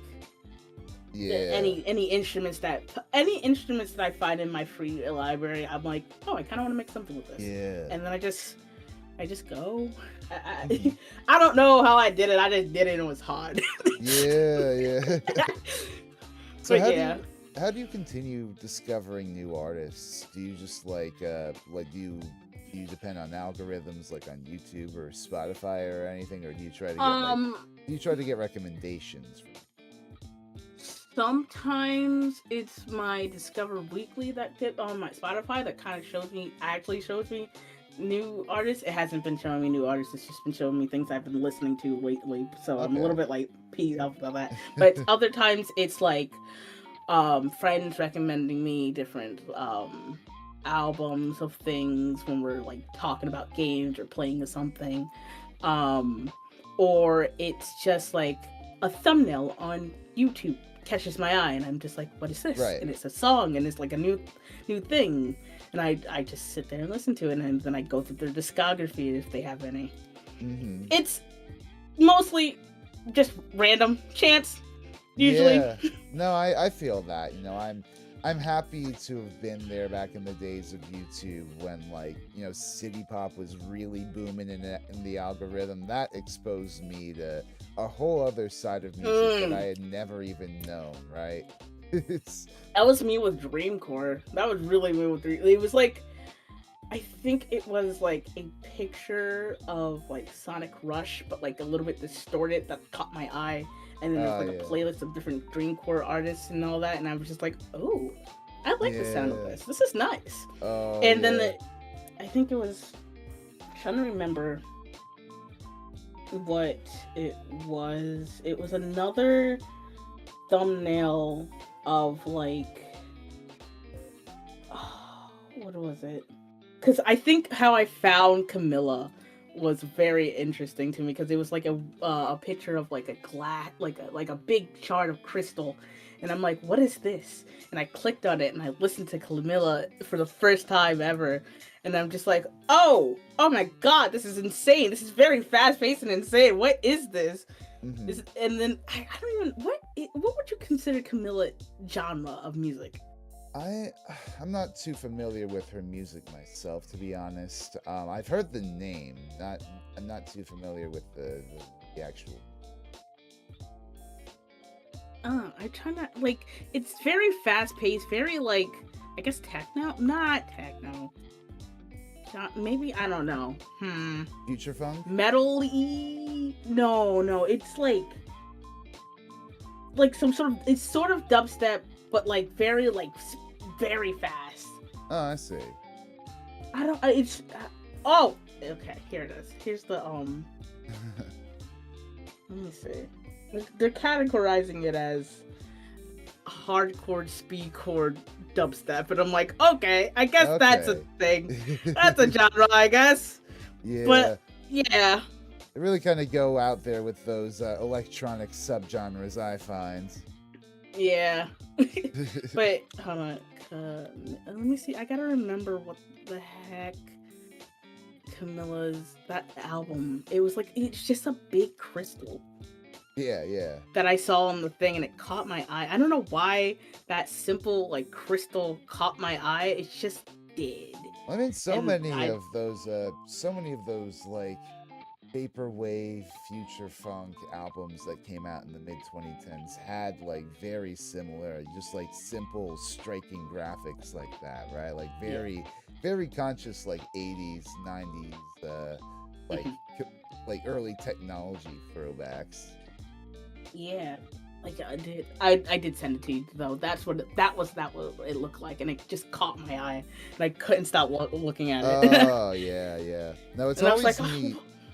any instruments that I find in my free library. I'm like, oh, I kind of want to make something with this. And then I just go. I don't know how I did it. I just did it and it was hard. So how do you continue discovering new artists? Do you just do you depend on algorithms like on YouTube or Spotify or anything, or do you try to get Um, recommendations from? Sometimes it's my Discover Weekly that did on my Spotify that kind of actually shows me new artists. It hasn't been showing me new artists. It's just been showing me things I've been listening to lately. So I'm a little Okay. bit like peeved off about that. But other times it's like friends recommending me different albums of things when we're like talking about games or playing something. Um or it's just like a thumbnail on YouTube catches my eye and I'm just like, what is this? Right. And it's a song and it's like a new thing. And I just sit there and listen to it and then I go through their discography if they have any. Mm-hmm. It's mostly just random chance, usually. Yeah. No, I feel that. You know, I'm happy to have been there back in the days of YouTube when, like, you know, City Pop was really booming in the algorithm. That exposed me to a whole other side of music that I had never even known, right? That was me with dreamcore. That was really me with it was like, I think it was like a picture of like Sonic Rush, but like a little bit distorted that caught my eye. And then there's like a playlist of different dreamcore artists and all that, and I was just like, oh, I like the sound of this. This is nice. And then I think it was, I'm trying to remember what it was. It was another thumbnail of like, what was it? Because I think how I found Camilla was very interesting to me because it was like a picture of like a glass, like a big shard of crystal, and I'm like, what is this? And I clicked on it and I listened to Camilla for the first time ever, and I'm just like, oh my god, this is insane. This is very fast paced and insane. What is this? Mm-hmm. And then I don't even what would you consider Camilla genre of music? I'm not too familiar with her music myself, to be honest. I've heard the name. I'm not too familiar with the actual. I try not like. It's very fast paced, very like, I guess techno, not techno. Maybe, I don't know. Future funk? Metal-y? No. It's like some sort of. It's sort of dubstep, but like very fast. Oh, I see. I don't. It's. Oh, okay. Here it is. Here's the Let me see. They're categorizing it as hardcore, speedcore, dubstep, and I'm like, okay, I guess that's a thing. That's a genre, I guess. Yeah. But yeah, they really kind of go out there with those electronic subgenres, I find. Yeah. But hold on. Let me see. I gotta remember what the heck Camilla's that album. It was like, it's just a big crystal. Yeah. That I saw on the thing and it caught my eye. I don't know why that simple like crystal caught my eye. It just did. I mean, so many of those like vaporwave future funk albums that came out in the mid 2010s had like very similar, just like simple striking graphics like that, right? Like very conscious, like 80s 90s like early technology throwbacks. Yeah, like I did send it to you though. That was what it looked like, and it just caught my eye, and I couldn't stop looking at it. Oh yeah. No, it's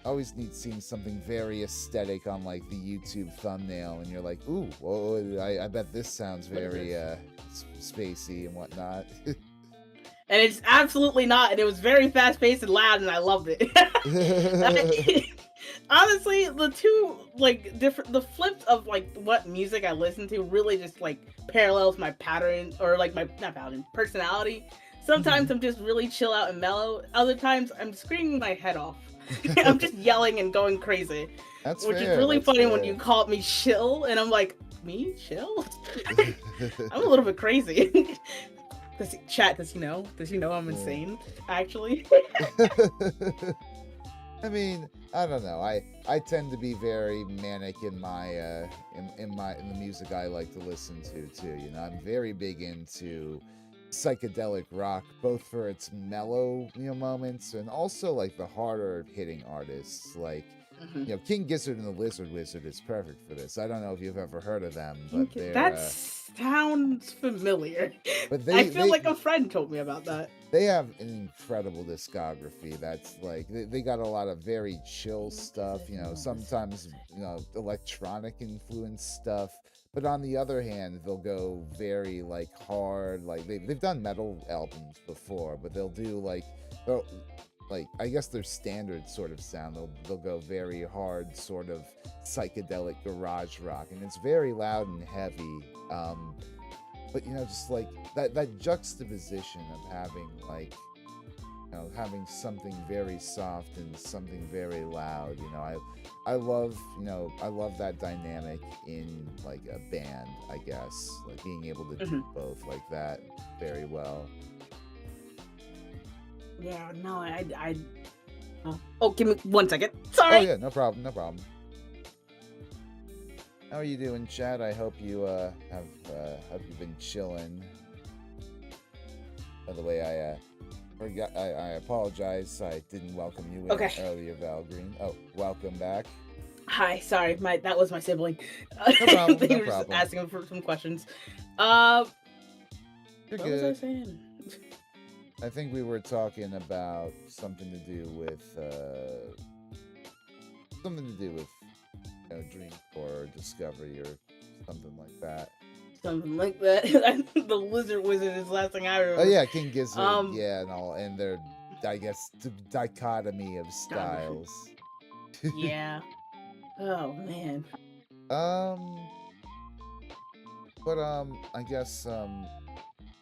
always neat seeing something very aesthetic on like the YouTube thumbnail, and you're like, ooh, whoa, I bet this sounds very spacey and whatnot. And it's absolutely not, and it was very fast paced and loud, and I loved it. Honestly, the two like the flips of like what music I listen to really just like parallels my pattern, or like my not pattern, personality. Sometimes I'm just really chill out and mellow. Other times I'm screaming my head off. I'm just yelling and going crazy. That's which fair, is really funny when you called me chill, and I'm like, me chill? I'm a little bit crazy. Does he know I'm insane? Actually. I mean, I don't know. I tend to be very manic in my in the music I like to listen to too. You know, I'm very big into psychedelic rock, both for its mellow, moments, and also like the harder hitting artists. Like, Mhm. King Gizzard and the Lizard Wizard is perfect for this. I don't know if you've ever heard of them, but That sounds familiar. but I they feel they like a friend told me about that. they have an incredible discography. That's like they got a lot of very chill stuff, sometimes electronic influenced stuff, but on the other hand they'll go very like hard, like they've done metal albums before, but they'll like, I guess their standard sort of sound, they'll go very hard, sort of psychedelic garage rock, and it's very loud and heavy. But just like that juxtaposition of having like having something very soft and something very loud. I love that dynamic in like a band, I guess, like being able to do both like that very well. Yeah, no, I. Oh, give me 1 second. Oh Sorry. yeah, no problem, no problem. How are you doing, Chad? I hope you have you been chilling. By the way, I forgot. I apologize. I didn't welcome you in earlier, Val Green. Oh, welcome back. Hi, sorry, that was my sibling. No problem. They No were just problem. asking for some questions. You're What good. was I saying? I think we were talking about something to do with dreamcore or discovery or something like that. Something like that. The Lizard Wizard is the last thing I remember. Oh yeah, King Gizzard, yeah, and their, I guess, dichotomy of styles. Yeah. Oh man. But I guess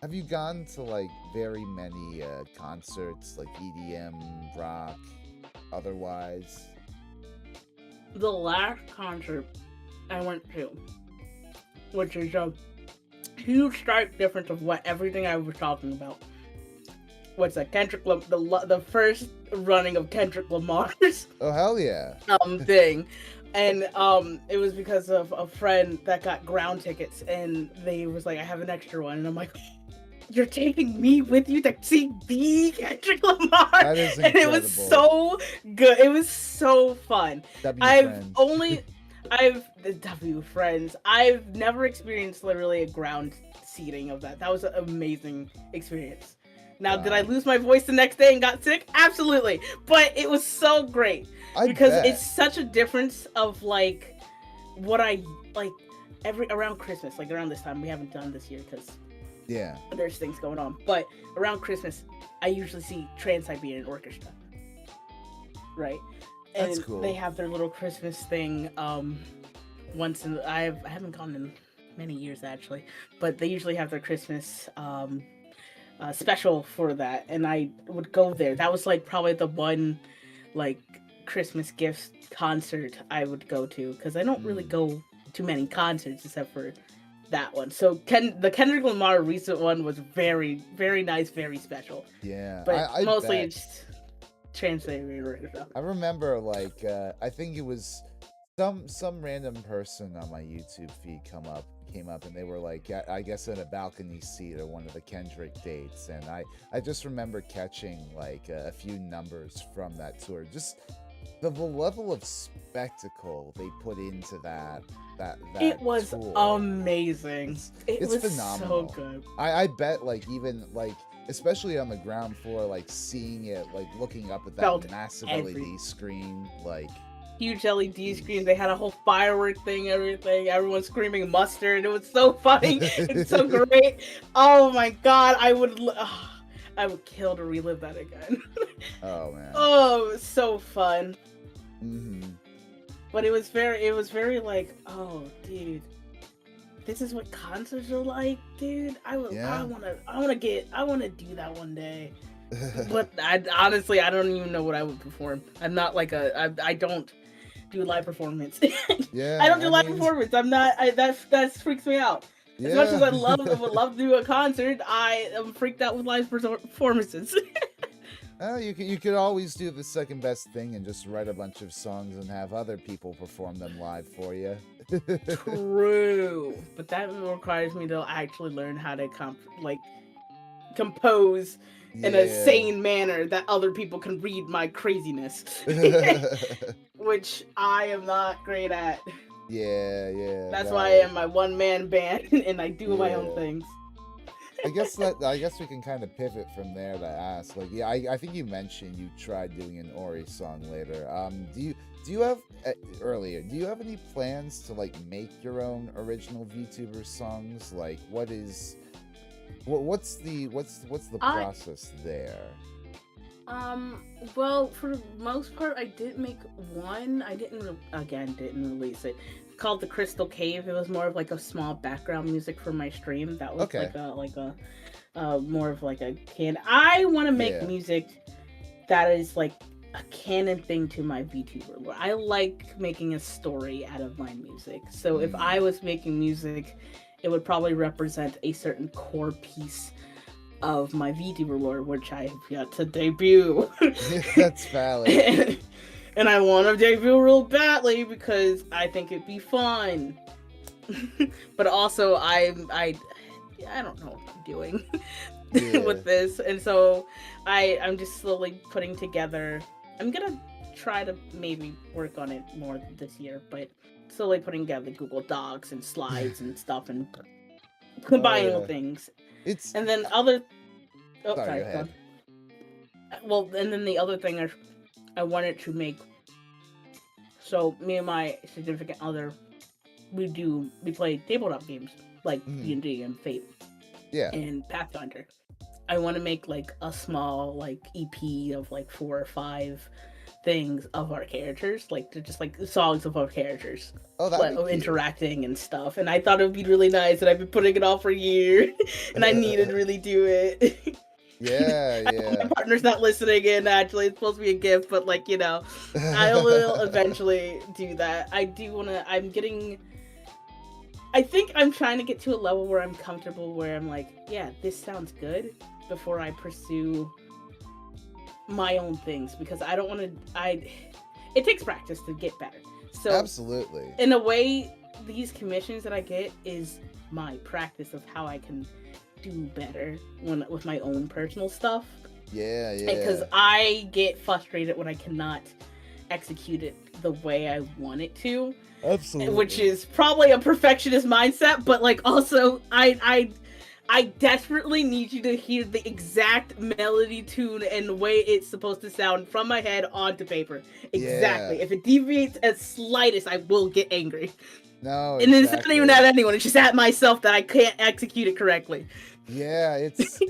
have you gone to like very many concerts, like EDM, rock, otherwise? The last concert I went to, which is a huge stark difference of what everything I was talking about. What's that? The first running of Kendrick Lamar's Oh hell yeah! thing, and it was because of a friend that got ground tickets, and they was like, I have an extra one, and I'm like, you're taking me with you to see the Kendrick Lamar? That is incredible. And it was so good. It was so fun. I've never experienced literally a ground seating of that. That was an amazing experience. Now, Did I lose my voice the next day and got sick? Absolutely. But it was so great. Because it's such a difference of like what I like around Christmas, like around this time. We haven't done this year because there's things going on. But around Christmas, I usually see Trans-Siberian Orchestra. Right? And that's cool. They have their little Christmas thing. I haven't gone in many years actually, but they usually have their Christmas special for that, and I would go there. That was like probably the one like Christmas gifts concert I would go to, because I don't really go to many concerts except for that one. So the Kendrick Lamar recent one was very, very nice, very special. Yeah, but I mostly bet. just translated stuff. I remember like I think it was some random person on my YouTube feed came up and they were like, I guess in a balcony seat at one of the Kendrick dates, and I just remember catching like a few numbers from that tour. Just the level of spectacle they put into that it was tour. Amazing. It was phenomenal. So good. I bet like even like especially on the ground floor, like seeing it, like looking up at that Felt massive LED screen, like huge LED screen. They had a whole firework thing, everything. Everyone screaming mustard. It was so funny. It's so great. Oh my god, I would kill to relive that again. Oh man. Oh, it was so fun. Mm-hmm. But it was very like, oh dude, this is what concerts are like, dude. I wanna do that one day. But honestly, I don't even know what I would perform. I'm not like I don't do live performance. Yeah, I don't do live performance. I'm not. That freaks me out. Yeah. As much as I would love to do a concert, I am freaked out with live performances. You could always do the second best thing and just write a bunch of songs and have other people perform them live for you. True, but that requires me to actually learn how to compose in a Yeah. sane manner that other people can read my craziness, which I am not great at. Yeah. That's why I No. am my one-man band and I do my own Yeah. things. I guess we can kind of pivot from there to ask. Like, yeah, I think you mentioned you tried doing an Ori song later. Do you have earlier? Do you have any plans to like make your own original VTuber songs? Like, what's the process there? Well, for the most part, I did make one. I didn't release it. It's called The Crystal Cave. It was more of like a small background music for my stream. That was Okay. more of like a I want to make Yeah. music that is like a canon thing to my VTuber lore. I like making a story out of my music. So if I was making music, it would probably represent a certain core piece of my VTuber lore, which I have yet to debut. That's valid. And I want to debut real badly because I think it'd be fun. But also, I don't know what I'm doing with this, and so I'm just slowly putting together. I'm gonna try to maybe work on it more this year, but slowly putting together Google Docs and slides and stuff and combining things. And then other. Oh, sorry. Go ahead. Well, and then the other thing I wanted to make. So me and my significant other, we play tabletop games like D&D and Fate. Yeah. And Pathfinder. I want to make like a small like EP of like 4 or 5 things of our characters, like just like songs of our characters. Oh, that interacting and stuff. And I thought it would be really nice, and I've been putting it off for years, and I need to really do it. Yeah. My partner's not listening in, actually. It's supposed to be a gift, but like, I will eventually do that. I think I'm trying to get to a level where I'm comfortable, where I'm like, yeah, this sounds good, before I pursue my own things, because I don't want to, it takes practice to get better. So absolutely, in a way, these commissions that I get is my practice of how I can do better with my own personal stuff. Yeah. Because I get frustrated when I cannot execute it the way I want it to. Absolutely. Which is probably a perfectionist mindset, but like also I desperately need you to hear the exact melody, tune, and the way it's supposed to sound from my head onto paper. Exactly. Yeah. If it deviates as slightest, I will get angry. No, and it's not even at anyone. It's just at myself that I can't execute it correctly. Yeah, it's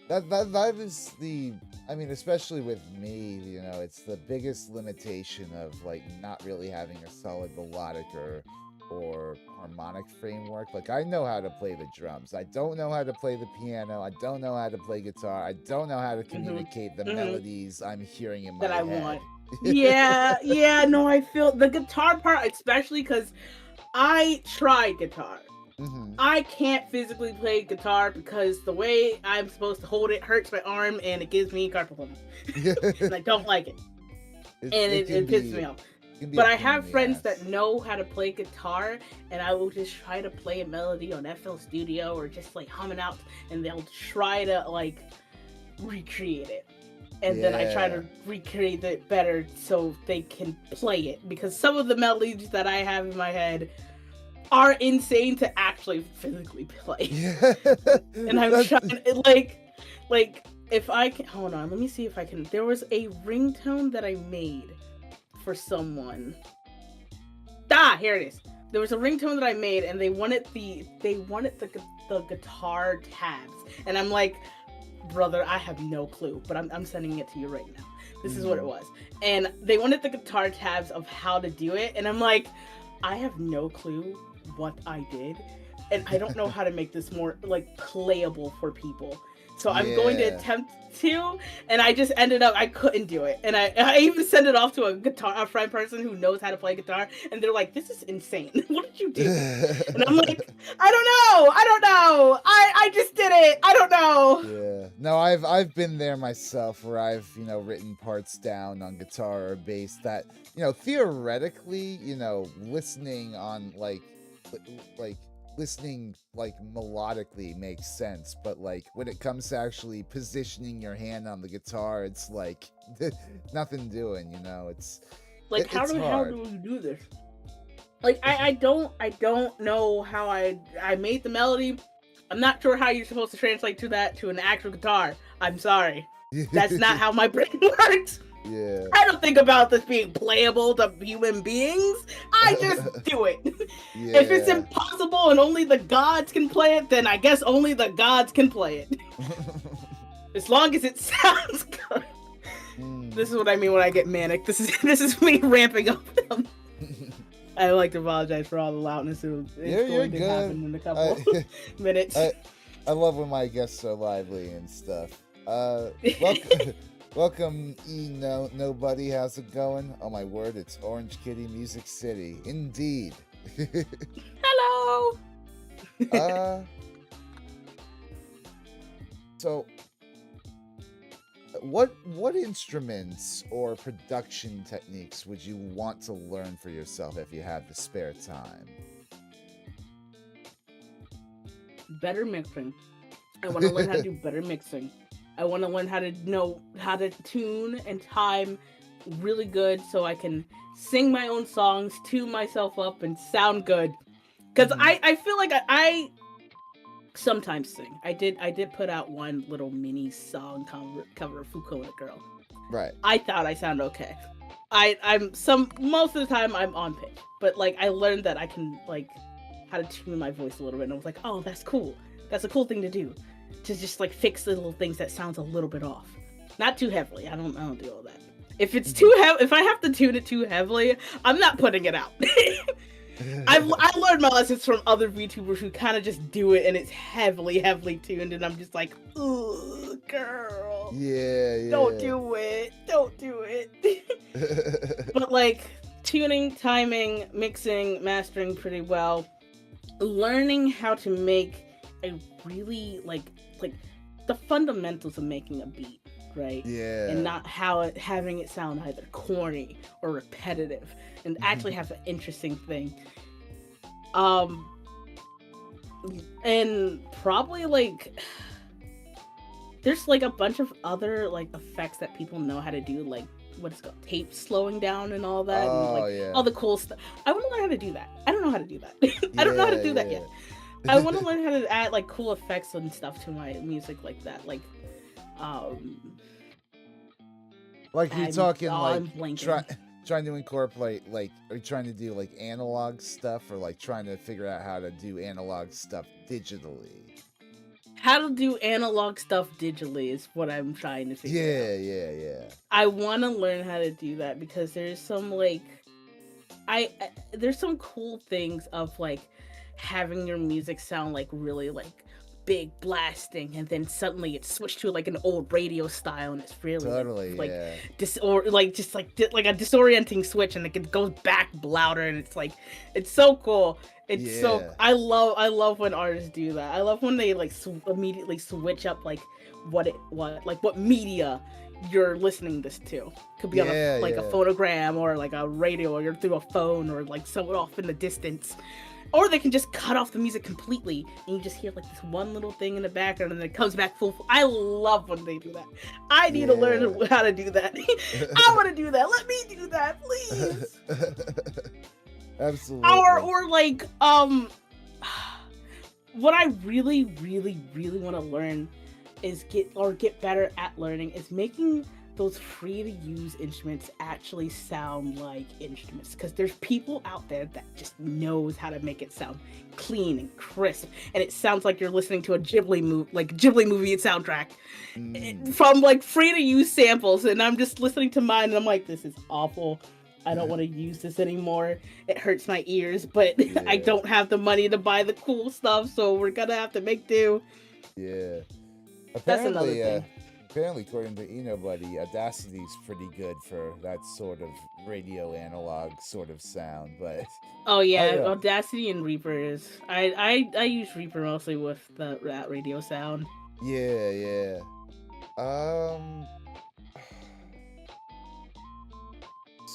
that is the. I mean, especially with me, it's the biggest limitation of like not really having a solid melodic or harmonic framework. Like, I know how to play the drums. I don't know how to play the piano. I don't know how to play guitar. I don't know how to communicate the melodies I'm hearing in my head. That I want. Yeah, no, I feel the guitar part, especially because I tried guitar. I can't physically play guitar because the way I'm supposed to hold it hurts my arm and it gives me carpal tunnel. And I don't like it. It pisses me off. But I have friends that know how to play guitar, and I will just try to play a melody on FL Studio or just like humming out, and they'll try to like recreate it. And then I try to recreate it better so they can play it, because some of the melodies that I have in my head are insane to actually physically play. And I'm trying, like if I can, hold on, let me see if I can. There was a ringtone that I made for someone. Here it is. There was a ringtone that I made, and they wanted the guitar tabs, and I'm like, brother, I have no clue, but I'm sending it to you right now. This is what it was, and they wanted the guitar tabs of how to do it, and I'm like, I have no clue what I did, and I don't know how to make this more like playable for people. So I'm going to Yeah. attempt to, and I just ended up, I couldn't do it. And I even sent it off to a friend person who knows how to play guitar, and they're like, this is insane. What did you do? And I'm like, I don't know. I just did it. I don't know. Yeah. No, I've been there myself where I've, written parts down on guitar or bass that, theoretically, listening on like listening like melodically makes sense, but like when it comes to actually positioning your hand on the guitar, it's like nothing doing, it's Like, how it's do hard. we do this? Like, I don't know how I made the melody. I'm not sure how you're supposed to translate that to an actual guitar. I'm sorry. That's not how my brain works. Yeah. I don't think about this being playable to human beings. I just do it. Yeah. If it's impossible and only the gods can play it, then I guess only the gods can play it. As long as it sounds good. This is what I mean when I get manic. This is me ramping up. I like to apologize for all the loudness. It's going to happen in a couple minutes. I love when my guests are lively and stuff. Welcome, Nobody. How's it going? Oh my word, it's Orange Kitty Music City. Indeed. Hello. So, what instruments or production techniques would you want to learn for yourself if you had the spare time? Better mixing. I want to learn how to do better mixing. I want to learn how to know how to tune and time really good so I can sing my own songs, tune myself up, and sound good. Because I feel like I sometimes sing. I did put out one little mini song cover of Fukuoka Girl. Right. I thought I sound okay. Most of the time I'm on pitch, but like I learned that I can like how to tune my voice a little bit, and I was like, oh, that's cool. That's a cool thing to do. To just like fix the little things that sounds a little bit off. Not too heavily. I don't do all that. If it's too heavy, if I have to tune it too heavily, I'm not putting it out. I learned my lessons from other VTubers who kind of just do it and it's heavily tuned, and I'm just like, ooh, girl. Yeah. Don't do it. But like tuning, timing, mixing, mastering pretty well. Learning how to make a really like the fundamentals of making a beat, right? Yeah. And not having it sound either corny or repetitive, and actually have an interesting thing. And probably like there's like a bunch of other like effects that people know how to do, like what is it called, tape slowing down and all that, and like all the cool stuff. I want to learn how to do that. I don't know how to do that. I don't know how to do that yet. I want to learn how to add like cool effects and stuff to my music like that. Like you're talking trying to incorporate like, are you trying to do like analog stuff, or like trying to figure out how to do analog stuff digitally? How to do analog stuff digitally is what I'm trying to figure out. Yeah. I want to learn how to do that because there's some like there's some cool things of like having your music sound like really like big blasting, and then suddenly it's switched to like an old radio style, and it's really totally like a disorienting switch, and it goes back louder, and it's like it's so cool. It's so I love when artists do that. I love when they like immediately switch up like what media you're listening this to. Could be on a phonogram, or like a radio, or you're through a phone, or like somewhere off in the distance. Or they can just cut off the music completely, and you just hear like this one little thing in the background, and then it comes back full. I love when they do that. I need to learn how to do that. I want to do that. Let me do that, please. Absolutely. Or like what I really want to learn is get better at learning is making those free to use instruments actually sound like instruments, because there's people out there that just knows how to make it sound clean and crisp, and it sounds like you're listening to a Ghibli movie soundtrack from like free to use samples, and I'm just listening to mine and I'm like, this is awful. I don't want to use this anymore. It hurts my ears, but I don't have the money to buy the cool stuff, so we're gonna have to make do. Yeah. That's another Apparently, thing. apparently, according to Buddy, Audacity's pretty good for that sort of radio analog sort of sound. But Oh I don't yeah, know. Audacity and Reaper is. I use Reaper mostly with that radio sound. Yeah, yeah. Um.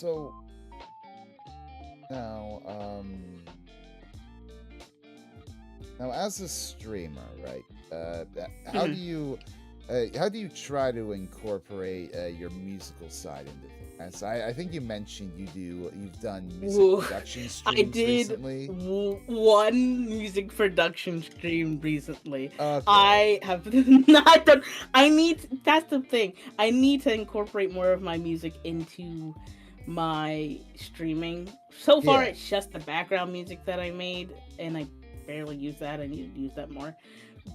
So now, now as a streamer, right? How do Mhm. you, how do you try to incorporate your musical side into things? I think you mentioned you've done music Ooh, production I streams did recently. one music production stream recently. Okay. I have not done. I need. That's the thing. I need to incorporate more of my music into my streaming. So far, Yeah. it's just the background music that I made, and I barely use that. I need to use that more.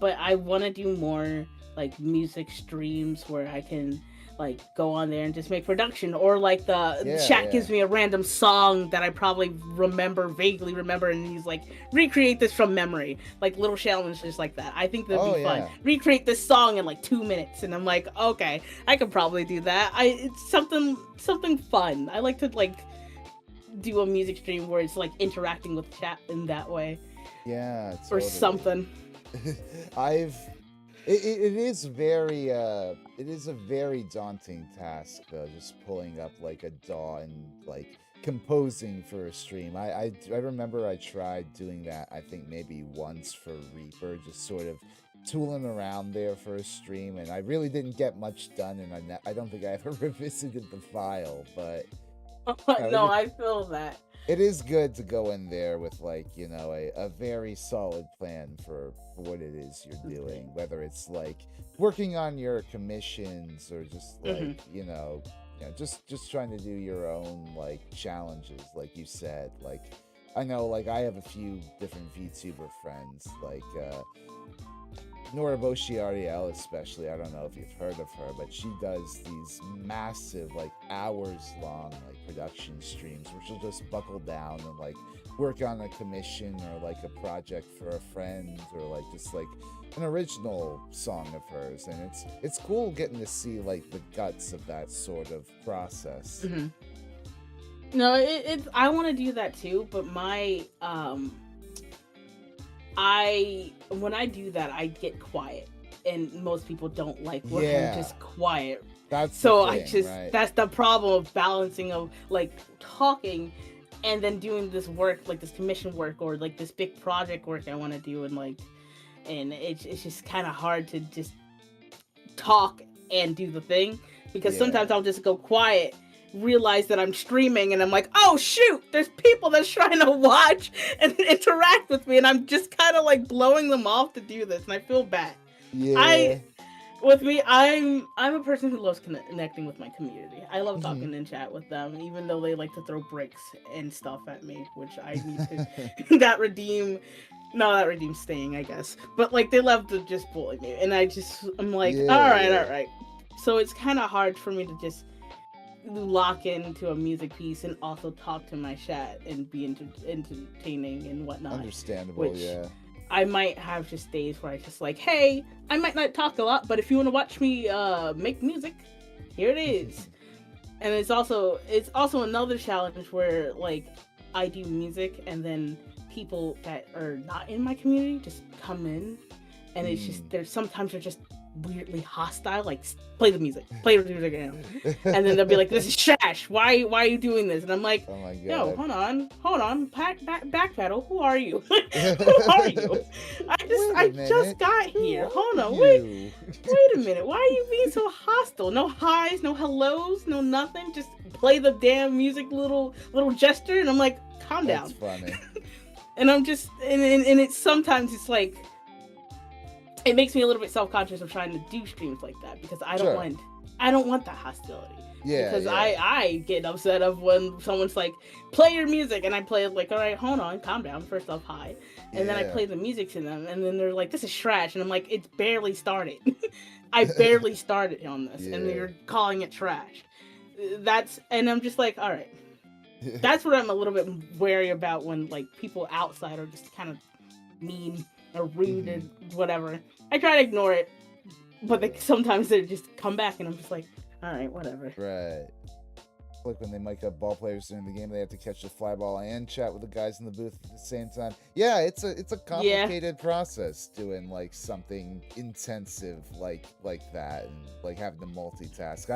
But I want to do more like music streams where I can like go on there and just make production, or like the Yeah. chat Yeah. gives me a random song that I probably vaguely remember, and he's like, recreate this from memory, like little challenges like that. I think that'd Oh be fun. yeah. Recreate this song in like 2 minutes, and I'm like, okay, I could probably do that. It's something fun. I like to like do a music stream where it's like interacting with chat in that way Yeah. or Totally. something. I've it is very it is a very daunting task just pulling up like a DAW and like composing for a stream. I remember I tried doing that I think maybe once for Reaper, just sort of tooling around there for a stream, and I really didn't get much done, and I don't think I ever revisited the file, but no, No, I feel that. it is good to go in there with like a very solid plan for what it is you're doing, whether it's like working on your commissions or just like Hmm. just trying to do your own like challenges, like you said. Like I know, like I have a few different VTuber friends, like Noriboshi Ariel especially. I don't know if you've heard of her, but she does these massive, like hours long, like production streams where she'll just buckle down and like work on a commission or like a project for a friend or like just like an original song of hers, and it's cool getting to see like the guts of that sort of process. Hmm. No, I want to do that too, but my I when I do that, I get quiet, and most people don't like when I'm Yeah, just quiet. that's the So I thing, just right? that's the problem of balancing of like talking and then doing this work, like this commission work or like this big project work I want to do, and like and it's just kind of hard to just talk and do the thing, because Yeah. sometimes I'll just go quiet, realize that I'm streaming, and I'm like, oh shoot, there's people that's trying to watch and interact with me, and I'm just kind of like blowing them off to do this, and I feel bad. I Yeah. with me, I'm a person who loves connecting with my community. I love Mhm. talking in chat with them, even though they like to throw bricks and stuff at me, which I need to that redeem. No, that redeems staying, I guess. But like they love to just bully me, and I'm like, Yeah, all yeah. right. So it's kind of hard for me to just lock into a music piece and also talk to my chat and be entertaining and whatnot, Understandable, which yeah. I might have just days where I just like, hey, I might not talk a lot, but if you want to watch me make music, here it is. And it's also another challenge where like I do music and then people that are not in my community just come in, and it's just Mm. there's sometimes they're just weirdly hostile, like play the music now, and then they'll be like, this is trash, why are you doing this, and I'm like, Oh my yo, god. hold on, backpedal, who are you? Who are you? Wait a I just minute. got Who here, hold are on, you? wait a minute, why are you being so hostile? No highs, no hellos, no nothing, just play the damn music, little gesture, and I'm like, calm That's down. funny. And I'm just and it's sometimes it's like it makes me a little bit self-conscious of trying to do streams like that, because Sure. I don't want that hostility, Yeah, because yeah. I get upset of when someone's like, play your music, and I play it like, all right, hold on, calm down, first off, hi, and then I Yeah. play the music to them, and then they're like, this is trash, and I'm like, it's barely started. I barely started on this, and Yeah. you're calling it trash. And I'm just like, all right, that's what I'm a little bit wary about when like people outside are just kind of mean or rude or Mhm. whatever. I try to ignore it, but sometimes they just come back, and I'm just like, all right, whatever. Right. Like when they mic up ball players during the game, they have to catch the fly ball and chat with the guys in the booth at the same time. Yeah, it's a complicated process doing like something intensive like that, and like having to multitask.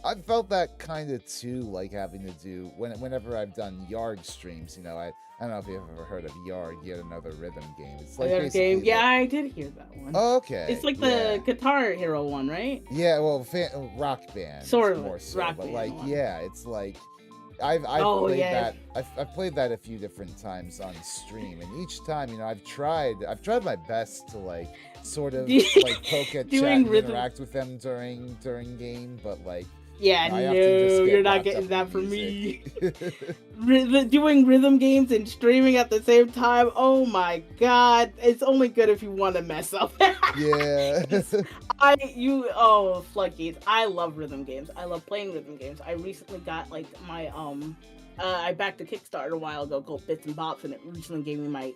I've felt that kind of too, like having to do whenever I've done Yarg streams. You know, I don't know if you've ever heard of Yarg, yet another rhythm game. It's like basically game. Yeah, I did hear that one. Okay. It's like the Guitar Hero one, right? Yeah, well, Rock Band. Sort of more so, Rock but Band like, one. yeah, it's like I've played that. I've played that a few different times on stream, and each time, you know, I've tried my best to like sort of like poke at chat and interact with them during game, but like. Yeah, no, you're not getting that from me. Doing rhythm games and streaming at the same time, oh my god, it's only good if you want to mess up. Yeah. Floodgates. I love rhythm games. I love playing rhythm games. I recently got like my I backed a Kickstarter a while ago called Bits and Bops, and it recently gave me my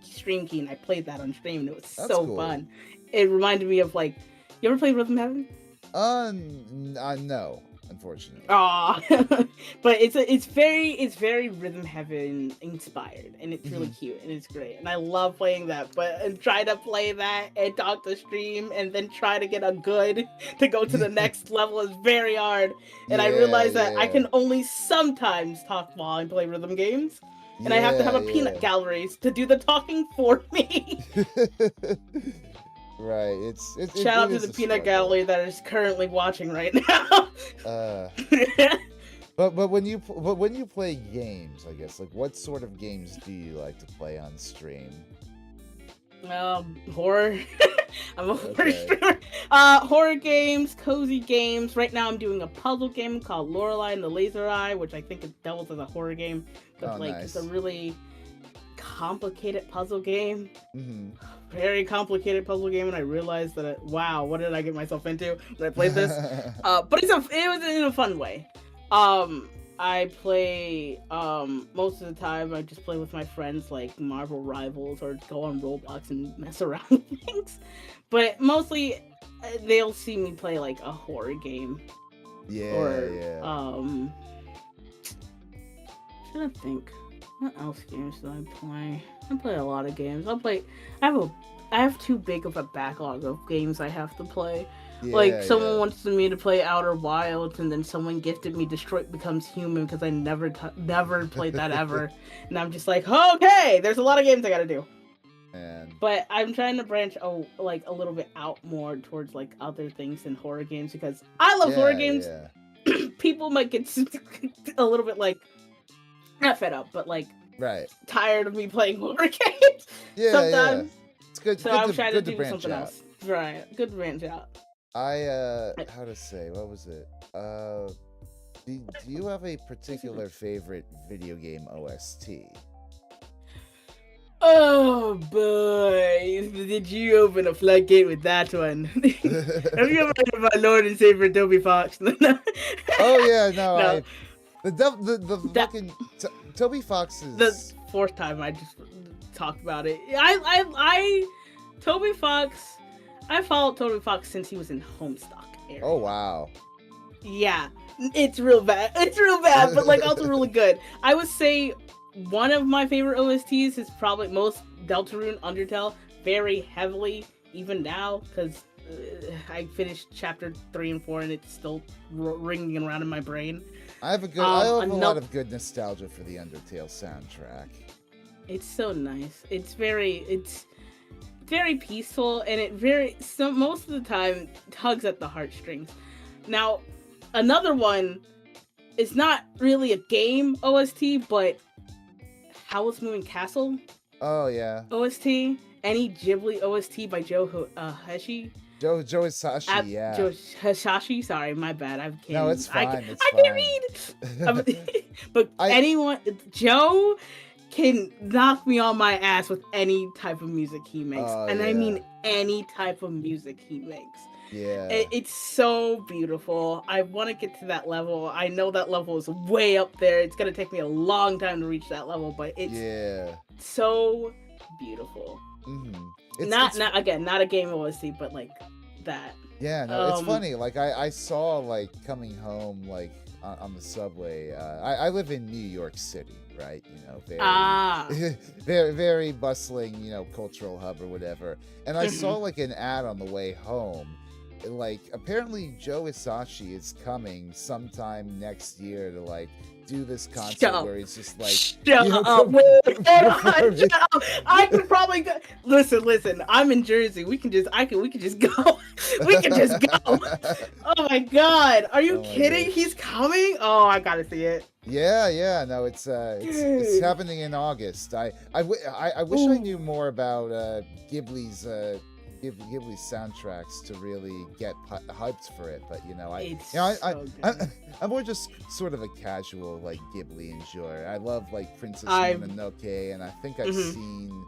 stream key, and I played that on stream, and it was so cool. Fun. It reminded me of like, you ever played Rhythm Heaven? No, unfortunately. But it's very Rhythm Heaven inspired, and it's really cute, and it's great, and I love playing that. But try to play that and talk to stream, and then try to get a good to go to the next level is very hard. And I realize that I can only sometimes talk while I play rhythm games, and I have to have a peanut gallery to do the talking for me. Right, shout out to the peanut gallery that is currently watching right now. But when you play games, I guess, like what sort of games do you like to play on stream? Horror. I'm a horror streamer. Horror games, cozy games. Right now I'm doing a puzzle game called Lorelei and the Laser Eye, which I think it doubles as a horror game, but it's a really complicated puzzle game. Very complicated puzzle game, and I realized that wow, what did I get myself into when I played this? But it was in a fun way. I play most of the time I just play with my friends, like Marvel Rivals, or go on Roblox and mess around with things. But mostly they'll see me play like a horror game. Should I think? What else games do I play? I play a lot of games. I have too big of a backlog of games I have to play. Someone wants me to play Outer Wilds, and then someone gifted me Detroit Becomes Human because I never played that ever. And I'm just like, okay, there's a lot of games I gotta do. But I'm trying to branch a little bit out more towards like other things than horror games, because I love horror games. People might get a little bit like, not fed up, but like tired of me playing horror games. Sometimes. It's good. So I'm trying to do something else. Right. Good to branch out. How to say, what was it? Do you have a particular favorite video game OST? Oh boy, did you open a floodgate with that one? Have you ever heard of my Lord and Savior Toby Fox? Oh yeah, no. The fucking Toby Fox is the fourth time I just talked about it. Toby Fox. I followed Toby Fox since he was in Homestuck area. Oh wow. Yeah, it's real bad. It's real bad, but like also really good. I would say one of my favorite OSTs is probably most Deltarune Undertale, very heavily even now, because I finished chapter 3 and 4 and it's still ringing around in my brain. I have a lot of good nostalgia for the Undertale soundtrack. It's so nice. It's very peaceful, and most of the time tugs at the heartstrings. Now, another one is not really a game OST, but Howl's Moving Castle. Oh yeah. OST. Any Ghibli OST by Joe Hisaishi. Joe Hisaishi, yeah. Joe Hisaishi, sorry, my bad. I can't. No, it's fine. I can't read. But Joe can knock me on my ass with any type of music he makes. I mean any type of music he makes. Yeah. It's so beautiful. I want to get to that level. I know that level is way up there. It's going to take me a long time to reach that level, but it's so beautiful. Mm-hmm. Not a game OST, but like that. Yeah, no, it's funny. Like I saw like coming home like on the subway. I live in New York City, right? You know, very very bustling, you know, cultural hub or whatever. And I saw like an ad on the way home. Like apparently Joe Hisashi is coming sometime next year to like do this concert where he's just like shut up. I could probably go. Listen, I'm in Jersey. We can just go. We can just go. Oh my god. Are you kidding? He's coming? Oh, I gotta see it. Yeah, no, it's happening in August. I wish I knew more about Ghibli's soundtracks to really get hyped for it, but you know, I'm more just sort of a casual like Ghibli enjoyer. I love like Princess Mononoke, and I think I've seen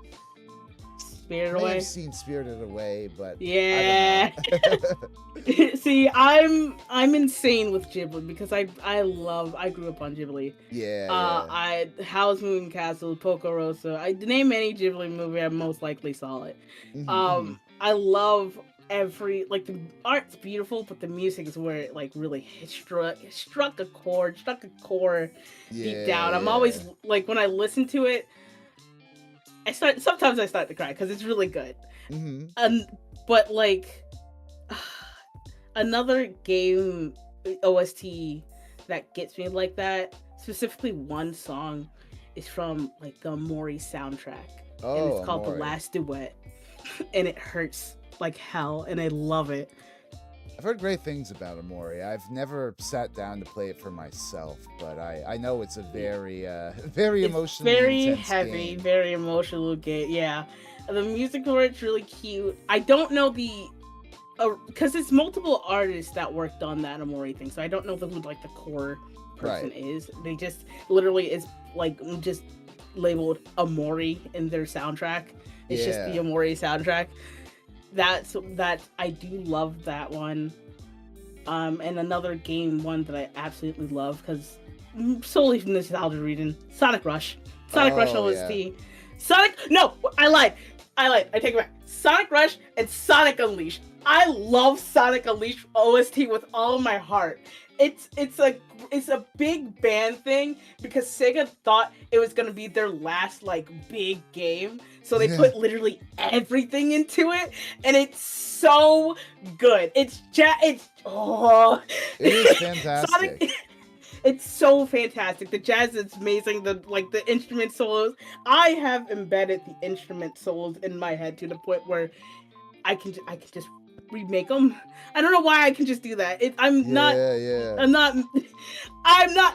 Spirited Away, but yeah. See, I'm insane with Ghibli because I grew up on Ghibli. Yeah. Howl's Moving Castle, Porco Rosso. I name any Ghibli movie, I most likely saw it. I love like the art's beautiful, but the music is where it like really struck a chord deep down. I'm always like, when I listen to it, sometimes I start to cry because it's really good. But like another game OST that gets me like that, specifically one song, is from like the Mori soundtrack, and it's called The Last Duet. And it hurts like hell, and I love it. I've heard great things about Amori. I've never sat down to play it for myself, but I know it's a very emotionally very intense heavy game. Very emotional game. Yeah, the music for it's really cute. I don't know because it's multiple artists that worked on that Amori thing, so I don't know who like the core person is. They just literally is like just labeled Amori in their soundtrack. It's just the Amori soundtrack. That I do love that one. And another game one that I absolutely love because solely from the nostalgia reason, Sonic Rush. Sonic Rush OST. I lied. I take it back. Sonic Rush and Sonic Unleashed. I love Sonic Unleashed OST with all of my heart. It's a big band thing because Sega thought it was gonna be their last like big game, so they put literally everything into it, and it's so good. It is fantastic. It's so fantastic. The jazz is amazing. The instrument solos. I have embedded the instrument solos in my head to the point where I can just remake them. I don't know why I can just do that. I'm not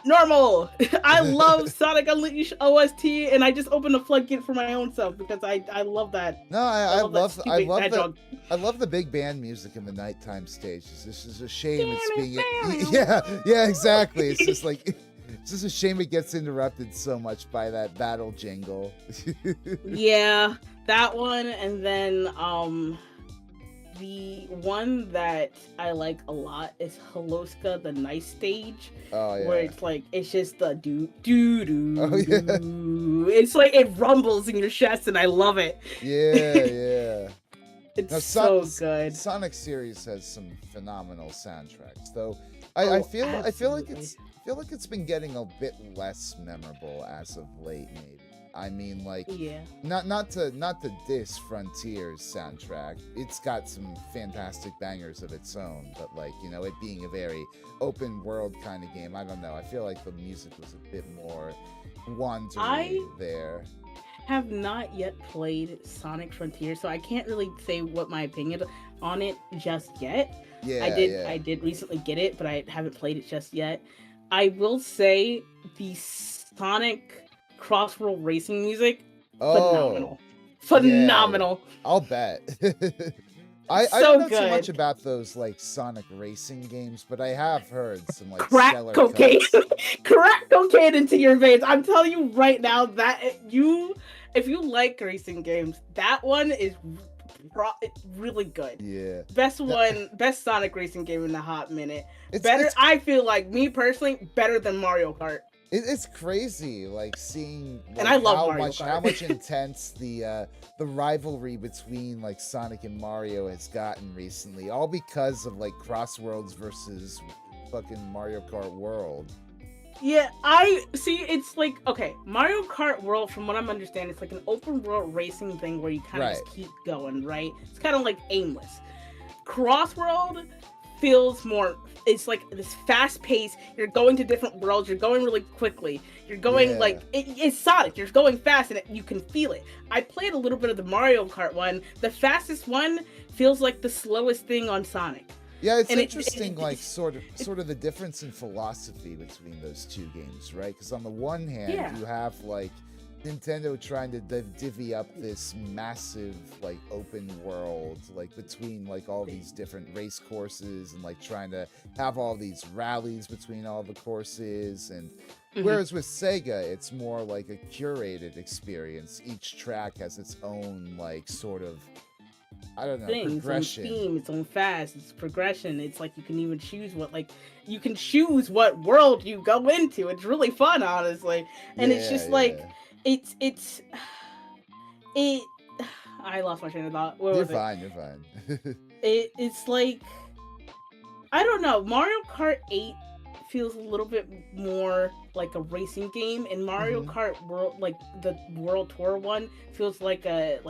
normal. I love Sonic Unleashed OST, and I just opened a floodgate for my own self because I love that. No, I love the big band music in the nighttime stages. This is a shame it's being yeah, exactly. It's just like it's just a shame it gets interrupted so much by that battle jingle. Yeah, that one, and then the one that I like a lot is Holoska, the Night Stage. Where it's like, it's just the doo. It's like, it rumbles in your chest, and I love it. Yeah. It's so good. Sonic series has some phenomenal soundtracks, though. I feel like it's been getting a bit less memorable as of late, maybe. I mean, like, not to diss Frontiers soundtrack. It's got some fantastic bangers of its own, but like, you know, it being a very open world kind of game, I don't know. I feel like the music was a bit more wandery there. Have not yet played Sonic Frontier, so I can't really say what my opinion on it just yet. I did recently get it, but I haven't played it just yet. I will say the Sonic cross-world racing music, phenomenal. Yeah, I'll bet. I don't know too much about those like Sonic racing games, but I have heard some like crack cocaine into your veins. I'm telling you right now that if you like racing games, that one is really good. Yeah. Best Sonic racing game in a hot minute. I feel like, me personally, better than Mario Kart. It's crazy, like seeing And like I love Mario how Kart. much intense the rivalry between like Sonic and Mario has gotten recently, all because of like Crossworlds versus fucking Mario Kart World. Yeah, I see. It's like, okay, Mario Kart World, from what I'm understanding, it's like an open world racing thing where you kind of Right. just keep going, right? It's kind of like aimless. Crossworld feels more. It's like this fast pace. You're going to different worlds. You're going really quickly. You're going Yeah. like it's Sonic. You're going fast, and you can feel it. I played a little bit of the Mario Kart one. The fastest one feels like the slowest thing on Sonic. Yeah, it's And interesting, like sort of the difference in philosophy between those two games, right? Because on the one hand, yeah. you have like Nintendo trying to divvy up this massive like open world, like between like all these different race courses, and like trying to have all these rallies between all the courses. And whereas with Sega, it's more like a curated experience. Each track has its own like sort of, I don't know, progression. Its own theme, its own fast, its progression. It's like you can even choose you can choose what world you go into. It's really fun, honestly. And it's just like it's it I lost my train of thought. You're fine. It's like, I don't know, Mario Kart 8 feels a little bit more like a racing game, and Mario Kart World, like the World Tour one, feels like a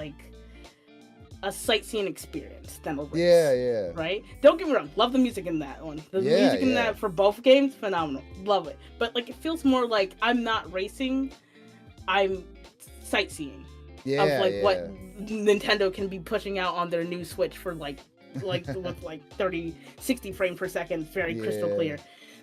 sightseeing experience than a race. Yeah. Right? Don't get me wrong, love the music in that one. The music in that for both games, phenomenal. Love it. But like, it feels more like I'm not racing, I'm sightseeing. What Nintendo can be pushing out on their new Switch for like with like 60 frames per second, very crystal clear.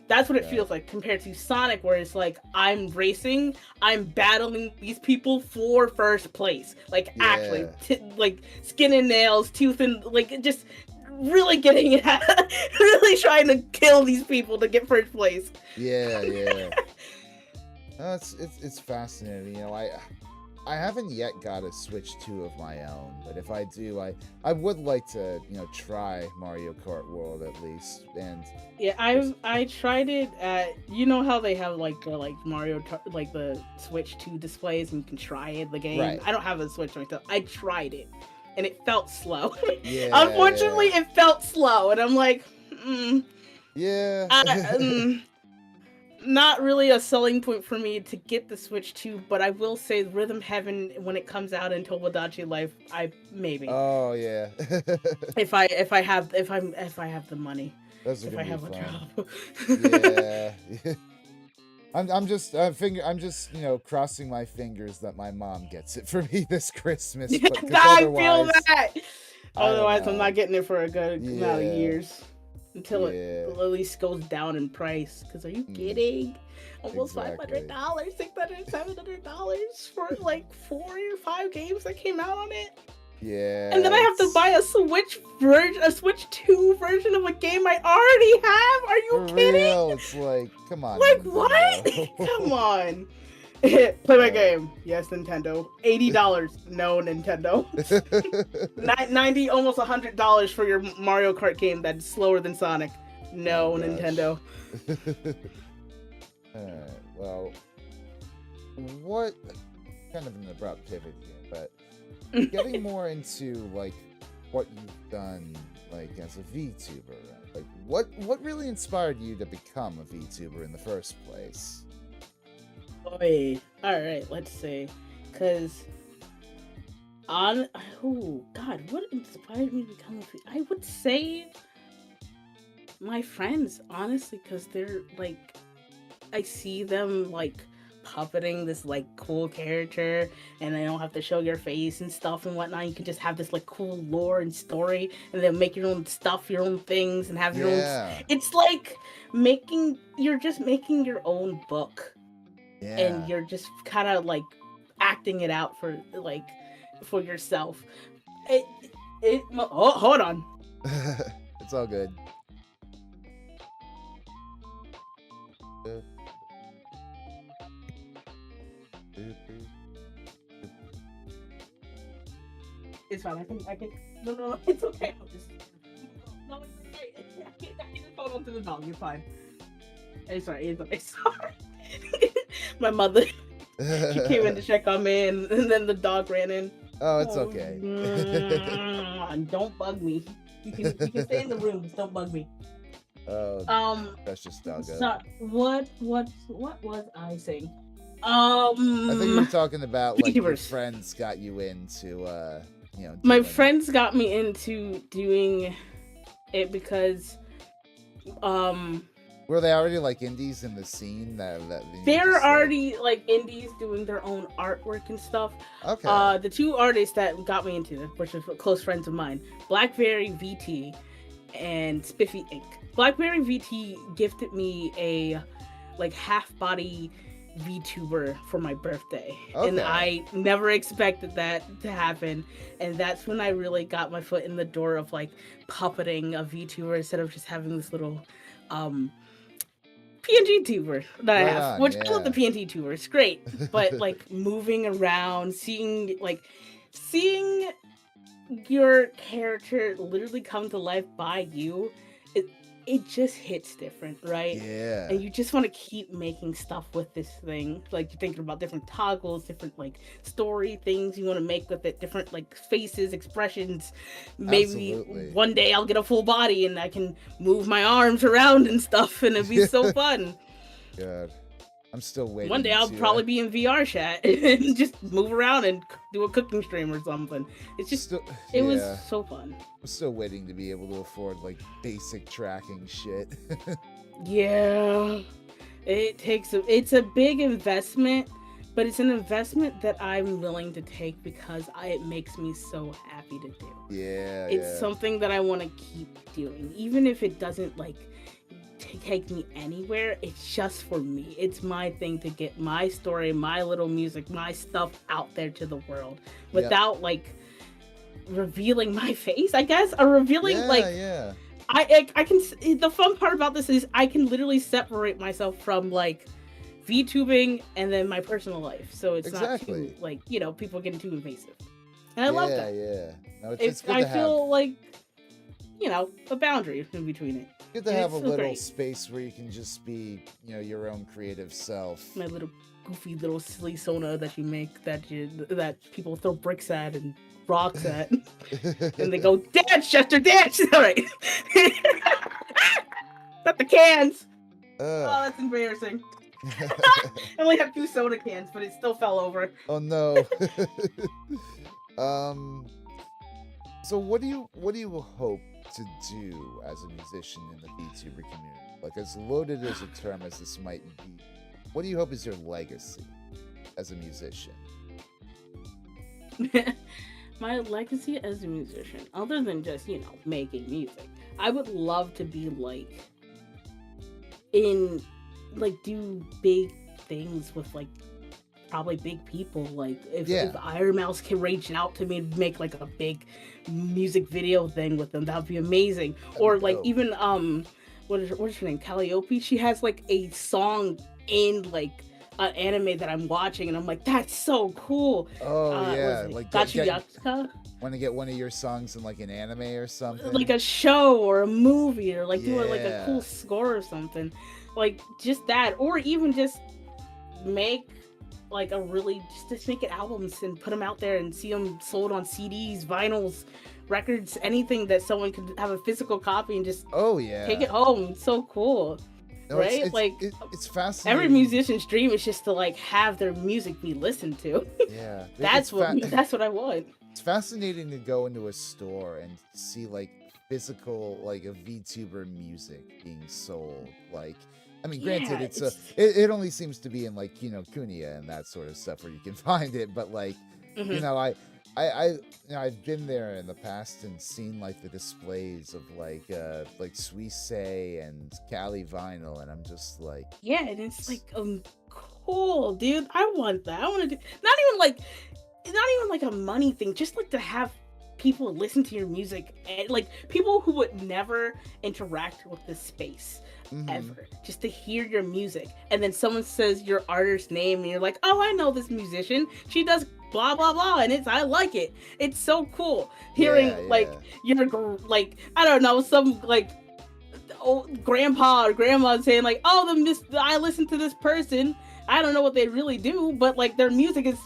That's what it feels like compared to Sonic, where it's like, I'm racing, I'm battling these people for first place. Like, actually, like, skin and nails, tooth and, like, just really getting it at, really trying to kill these people to get first place. Yeah. It's fascinating. You know, I haven't yet got a Switch 2 of my own, but if I do, I would like to, you know, try Mario Kart World at least. And yeah, I tried it at, you know how they have like the Mario like the Switch 2 displays and you can try it the game. Right. I don't have a Switch myself. I tried it and it felt slow. Unfortunately, it felt slow, and I'm like, not really a selling point for me to get the Switch 2, but I will say Rhythm Heaven, when it comes out in Tomodachi Life, I maybe. Oh yeah. if I have the money. That's if I have a job. Yeah. I'm just you know, crossing my fingers that my mom gets it for me this Christmas. But I feel that. Otherwise, I'm not getting it for a good amount of years. Until it at least goes down in price. Because are you kidding? Almost $500, $600, $700 for like 4 or 5 games that came out on it. Yeah. And then I have to buy a Switch 2 version of a game I already have. Are you kidding? Real? It's like, come on. Like, Nintendo. What? Come on. Play my game. Yes, Nintendo. $80. No, Nintendo. $90, almost $100 for your Mario Kart game that's slower than Sonic. No, Nintendo. Alright, well, what kind of an abrupt pivot here, but getting more into like what you've done like as a VTuber, right? Like what really inspired you to become a VTuber in the first place? Boy, all right, let's see, because what inspired me to become a VTuber? I would say my friends, honestly, because they're like, I see them like puppeting this like cool character, and they don't have to show your face and stuff and whatnot. You can just have this like cool lore and story, and then make your own stuff, your own things, and have your own. It's like you're just making your own book. Yeah. And you're just kind of like acting it out for yourself. Hold on. It's all good. It's fine. I can. No, it's okay. I'll just. No, it's okay. I can just hold on to the dog. You're fine. It's sorry. My mother, she came in to check on me, and then the dog ran in. Oh, it's okay. Don't bug me. You can stay in the room, just don't bug me. Precious doggo. So, what was I saying? I think you were talking about like your VTubers. friends got you into My friends got me into doing it because were they already like indies in the scene that they're already like indies doing their own artwork and stuff. Okay. The two artists that got me into it, which are close friends of mine, Blackberry VT and Spiffy Inc. Blackberry VT gifted me a like half body VTuber for my birthday, and I never expected that to happen, and that's when I really got my foot in the door of like puppeting a VTuber instead of just having this little PNG tuber that I have, which I love the PNG tuber. It's great, but like moving around, seeing your character literally come to life by you, it just hits different, right? Yeah. And you just want to keep making stuff with this thing. Like you're thinking about different toggles, different like story things you want to make with it, different like faces, expressions. Maybe one day I'll get a full body and I can move my arms around and stuff, and it'd be so fun. God. I'm still waiting. One day I'll probably be in VR chat and just move around and do a cooking stream or something. It's just, it was so fun. I'm still waiting to be able to afford like basic tracking shit. Yeah, it's a big investment, but it's an investment that I'm willing to take because it makes me so happy to do. Yeah, it's something that I want to keep doing, even if it doesn't like take me anywhere. It's just for me. It's my thing to get my story, my little music, my stuff out there to the world without like revealing my face, I guess, or revealing I can. The fun part about this is I can literally separate myself from like VTubing and then my personal life, so it's not too like people getting too invasive, and I love that. No, it's good to feel like a boundary in between it. Good to have a little space where you can just be, your own creative self. My little goofy little silly Sona that you make that people throw bricks at and rocks at, and they go dance, Chester, dance. All right, not the cans. Oh, that's embarrassing. I only have 2 soda cans, but it still fell over. Oh no. So what do you hope to do as a musician in the VTuber community? Like, as loaded as a term as this might be, what do you hope is your legacy as a musician? My legacy as a musician, other than just, making music, I would love to be do big things with probably big people. Like if Iron Mouse can reach out to me and make like a big music video thing with them, that would be amazing. Or like even what is her name, Calliope, she has like a song in like an anime that I'm watching, and I'm like, that's so cool. Oh yeah, like Gachuyaka. Want to get one of your songs in like an anime or something, like a show or a movie, or like do like a cool score or something, like just that, or even just make like just make it albums and put them out there and see them sold on CDs, vinyls, records, anything that someone could have a physical copy and just take it home. It's so cool. No, right? It's fascinating. Every musician's dream is just to like have their music be listened to. Yeah. That's what I want. It's fascinating to go into a store and see like physical like a VTuber music being sold. Like, I mean, granted, it only seems to be in like Kunia and that sort of stuff where you can find it, but like I've been there in the past and seen like the displays of like Suisse and Cali vinyl, and I'm just like, and it's like cool, dude. I want that. I want to do not even like a money thing, just like to have people listen to your music, and like people who would never interact with this space ever, just to hear your music, and then someone says your artist's name and you're like, oh, I know this musician, she does blah blah blah, and I like it. It's so cool hearing like you're like, I don't know, some like old grandpa or grandma saying like, oh, I listened to this person I don't know what they really do, but like their music is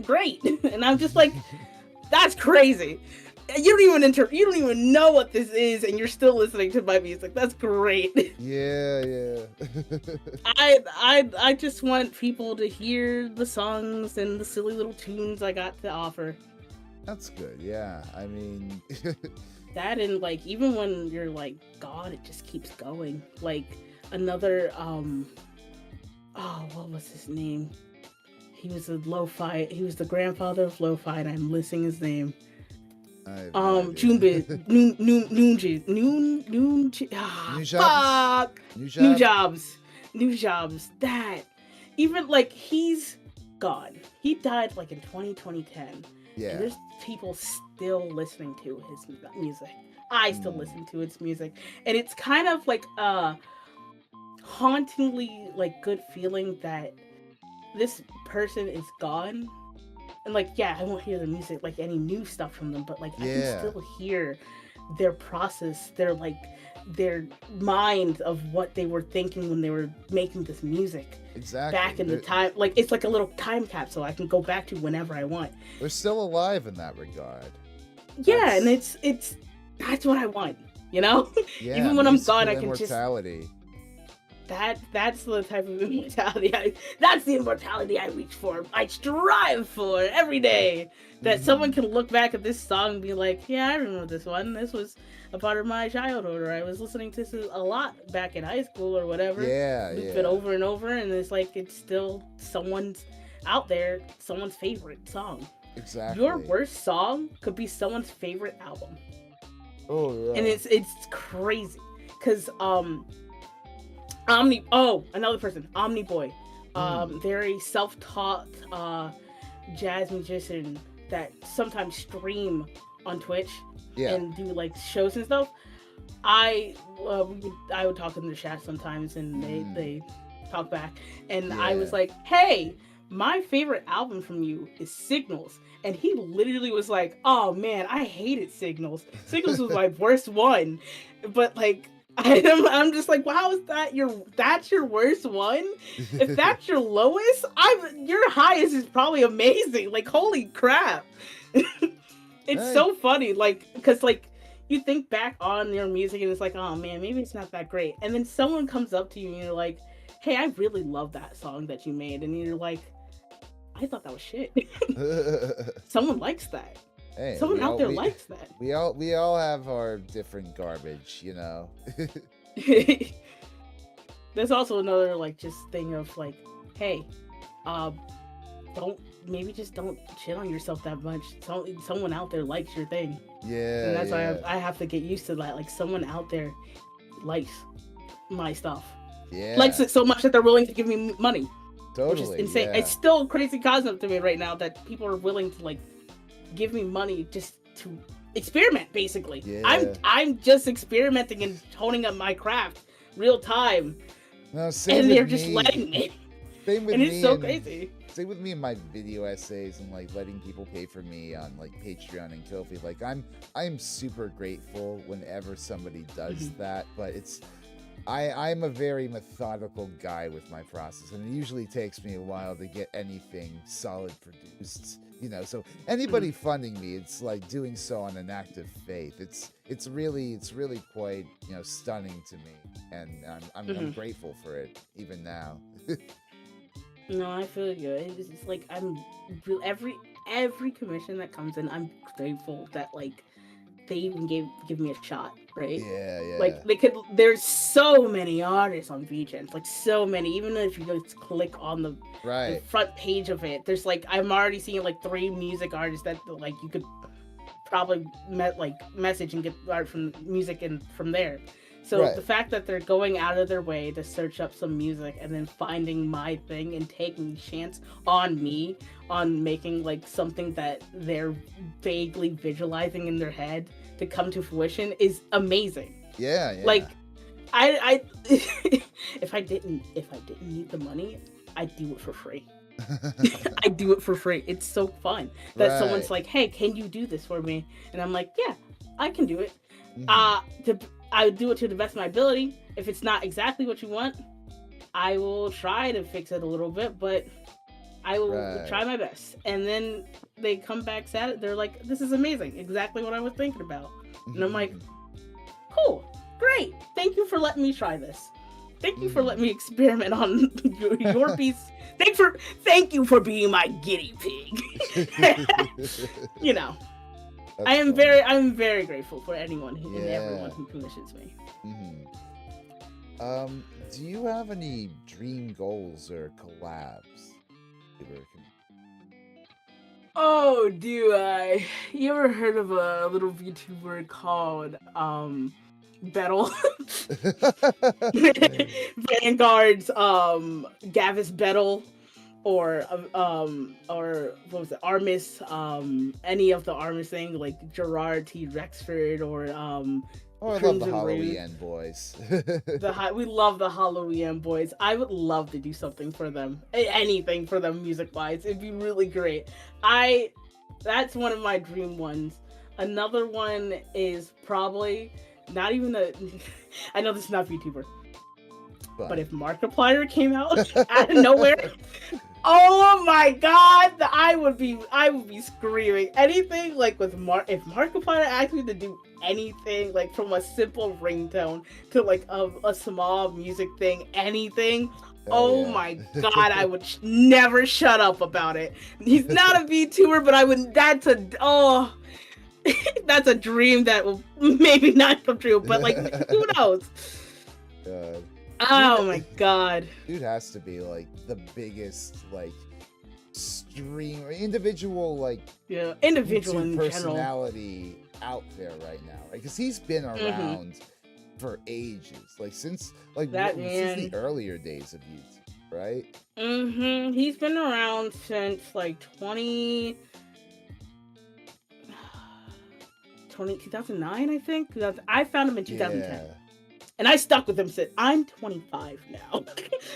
great. And I'm just like, that's crazy. You don't even know what this is, and you're still listening to my music. That's great. Yeah. I just want people to hear the songs and the silly little tunes I got to offer. That's good. Yeah, I mean, that, and like even when you're like God, it just keeps going. Like another what was his name? He was a lo-fi. He was the grandfather of lo-fi, and I'm listing his name. Junebid, New Jobs. That, even like, he's gone. He died like in 2010. Yeah. And there's people still listening to his music. I still listen to his music, and it's kind of like a hauntingly like good feeling that this person is gone. And like, yeah, I won't hear the music, like any new stuff from them, but like I can still hear their process, their mind of what they were thinking when they were making this music. Exactly. Back in the time, like it's like a little time capsule I can go back to whenever I want. They're still alive in that regard. Yeah, and it's that's what I want, you know? Yeah, even when I'm gone, I can immortality. Just that's the type of immortality that's the immortality I reach for. I strive for every day. That someone can look back at this song and be like, yeah, I remember this one. This was a part of my childhood, or I was listening to this a lot back in high school or whatever. Yeah. But over and over, and it's like it's still someone's out there, someone's favorite song. Exactly. Your worst song could be someone's favorite album. Oh yeah. And it's crazy. Cause another person, Omni Boy. Very self-taught jazz musician that sometimes stream on Twitch and do like shows and stuff. I would talk in the chat sometimes, and they talk back, and I was like, hey, my favorite album from you is Signals. And he literally was like, oh man, I hated Signals. Signals was my worst one. But like, I'm just like, wow, that's your worst one? If that's your lowest, your highest is probably amazing. Like, holy crap. It's so funny, like, because like you think back on your music and it's like, oh man, maybe it's not that great. And then someone comes up to you and you're like, hey, I really love that song that you made. And you're like, I thought that was shit. Someone likes that. Hey, someone out there likes that. We all have our different garbage, you know. There's also another like just thing of like, hey, don't shit on yourself that much. Someone out there likes your thing. Yeah. And that's why I have to get used to that. Like, someone out there likes my stuff. Yeah. Likes it so much that they're willing to give me money. Totally. Which is insane. Yeah. It's still a crazy concept to me right now that people are willing to like give me money just to experiment, basically. Yeah. I'm just experimenting and honing up my craft real time. No, and they're just letting me. Same with and me. It's so crazy. Same with me in my video essays and like letting people pay for me on like Patreon and Ko-fi. Like I'm super grateful whenever somebody does that, but I'm a very methodical guy with my process, and it usually takes me a while to get anything solid produced, you know. So anybody funding me, it's like doing so on an act of faith. It's really quite, you know, stunning to me, and I'm grateful for it even now. No, I feel good. It's like every commission that comes in, I'm grateful that like they even give me a shot, right? Yeah. Like there's so many artists on VGen, like so many. Even if you just click on the front page of it, there's like I'm already seeing like 3 music artists that like you could probably message and get art from music and from there. So the fact that they're going out of their way to search up some music and then finding my thing and taking a chance on me, on making like something that they're vaguely visualizing in their head to come to fruition is amazing. Yeah. Like I if I didn't need the money, I'd do it for free. I do it for free. It's so fun that someone's like, hey, can you do this for me? And I'm like, yeah, I can do it. I would do it to the best of my ability. If it's not exactly what you want, I will try to fix it a little bit, but I will try Right. my best. And then they come back sad. They're like, "This is amazing, exactly what I was thinking about." And I'm like, Mhm. "Cool, great. Thank you for letting me try this. Thank you for letting Mhm. me experiment on your piece. Thank you for being my guinea pig." You know, That's funny. I'm very grateful for anyone and everyone Yeah. who commissions me. Mhm. Do you have any dream goals or collabs? You were Oh, do I? You ever heard of a little VTuber called Bettle? Vanguard's Gavis Bettle, or what was it, Armis, any of the Armis thing, like Gerard T. Rexford, or Oh, I love the Crimson Rouge. Halloween boys. We love the Halloween boys. I would love to do something for them, anything for them music wise. It'd be really great. I That's one of my dream ones. Another one is probably not even a. I know this is not VTuber, but But if Markiplier came out out of nowhere, oh my god, I would be screaming. Anything like with if Markiplier asked me to do anything, like from a simple ringtone to like a small music thing, anything. hell Oh yeah. my god, I would never shut up about it. He's not a VTuber, but I would. That's a dream that will maybe not come true. But like, who knows? God. Dude, Oh my god. dude has to be like the biggest like stream individual like Yeah, individual YouTube in general. personality out there right now, right? Because he's been Mm-hmm. around for ages, like since like That since the man. earlier days of YouTube, right? Mm-hmm. He's been around since like 2009, I think. I found him in 2010. Yeah, And I stuck with him since I'm 25 now.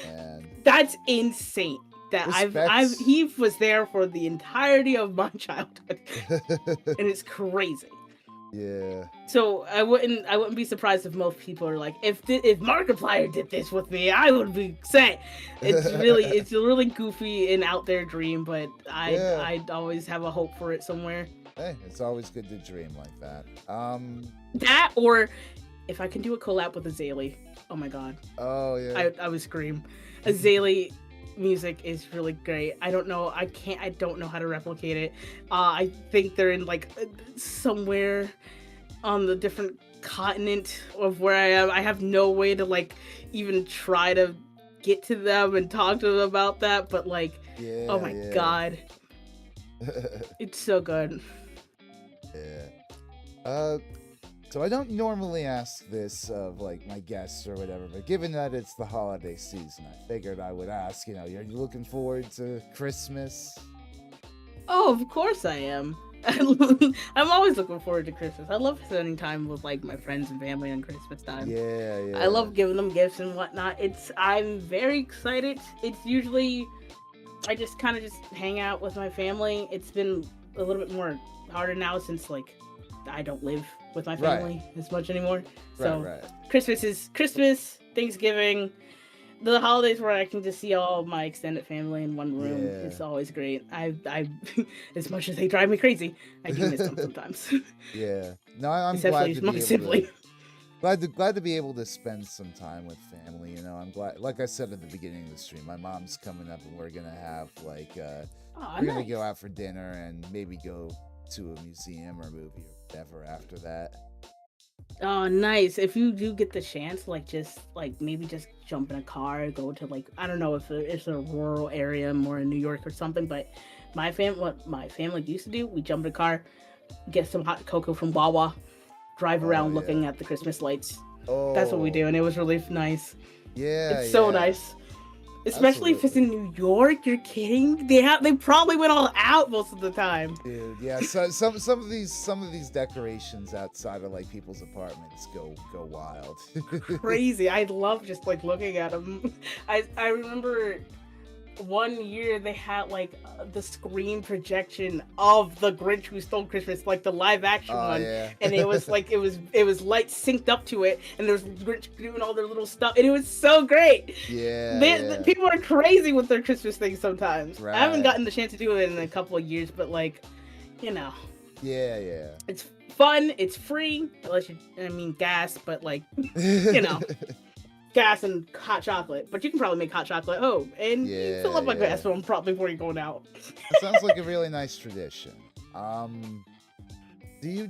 and That's insane. That respects. he was there for the entirety of my childhood. And it's crazy. Yeah. So I wouldn't be surprised if most people are like, if Markiplier did this with me, I would be sad. It's a really goofy and out there dream, but Yeah. I'd always have a hope for it somewhere. Hey, it's always good to dream like that. That, or if I can do a collab with Azalea, oh my god, Oh yeah. I would scream. Azalea music is really great. I don't know how to replicate it. I think they're in like somewhere on the different continent of where I am. I have no way to like even try to get to them and talk to them about that, but like, Yeah. oh my god, it's so good. Yeah. So I don't normally ask this of like my guests or whatever, but given that it's the holiday season, I figured I would ask, are you looking forward to Christmas? Oh, of course I am. I'm always looking forward to Christmas. I love spending time with like my friends and family on Christmas time. Yeah, yeah. I love giving them gifts and whatnot. I'm very excited. It's usually I just kind of just hang out with my family. It's been a little bit more harder now since like I don't live with my family as much anymore. So Right. Christmas, Thanksgiving, the holidays where I can just see all my extended family in one room is always great. I as much as they drive me crazy, I do miss them sometimes. Yeah. No, I'm Especially glad to my be able sibling. to glad to be able to spend some time with family. I'm glad. Like I said at the beginning of the stream, my mom's coming up, and we're gonna have like Oh, we're gonna nice. go out for dinner and maybe go to a museum or movie or whatever after that. Oh, nice. If you do get the chance, like just like maybe just jump in a car, go to like I don't know if it's a rural area more in New York or something, but what my family used to do, we jump in a car, get some hot cocoa from Wawa, drive Oh around yeah. looking at the Christmas lights. Oh. That's what we do, and it was really nice. Yeah. It's so yeah. nice. Especially if it's in New York, you're kidding? They probably went all out most of the time. Dude, yeah. So some of these decorations outside of like people's apartments go wild. Crazy. I love just like looking at them. I remember one year they had like the screen projection of the Grinch Who Stole Christmas, like the live action Oh one, yeah. and it was like it was light synced up to it, and there was Grinch doing all their little stuff, and it was so great. Yeah, People are crazy with their Christmas things sometimes. I haven't right. gotten the chance to do it in a couple of years, but like, you know, Yeah. it's fun. It's free, unless you, I mean, gas, but like, you know, gas and hot chocolate. But you can probably make hot chocolate at home, and you fill up a glass one probably before you're going out. That sounds like a really nice tradition. Do you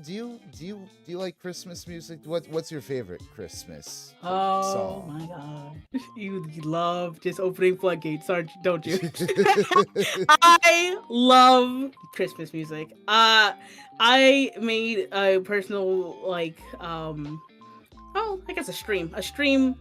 like Christmas music? What's your favorite Christmas song? My god, you love just opening floodgates, aren't you? Don't you? I love Christmas music. I made a personal like I guess a stream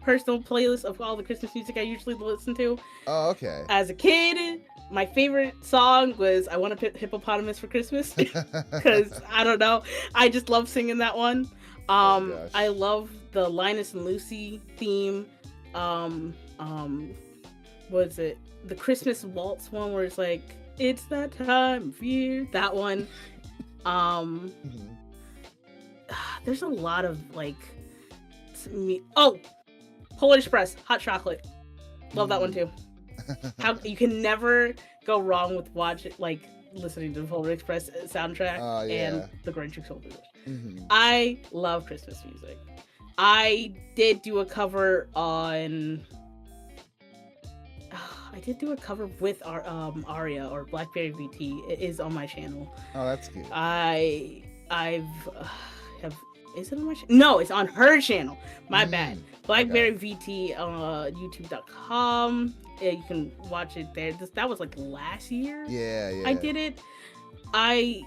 personal playlist of all the Christmas music I usually listen to. Oh, okay. As a kid, my favorite song was "I Want a Hippopotamus for Christmas" because I don't know, I just love singing that one. I love the Linus and Lucy theme. What is it? The Christmas waltz one where it's like, "It's that time of year." That one. There's a lot of like. Polar Express, hot chocolate. Love that one too. How you can never go wrong with listening to the Polar Express soundtrack and the Grinch Who Stole Christmas. I love Christmas music. I did do a cover on. I did do a cover with our Aria or Blackberry VT. It is on my channel. Oh, that's good. Is it on my channel? No, it's on her channel. My bad. Blackberry VT on YouTube.com. Yeah, you can watch it there. That was like last year. Yeah. I did it. I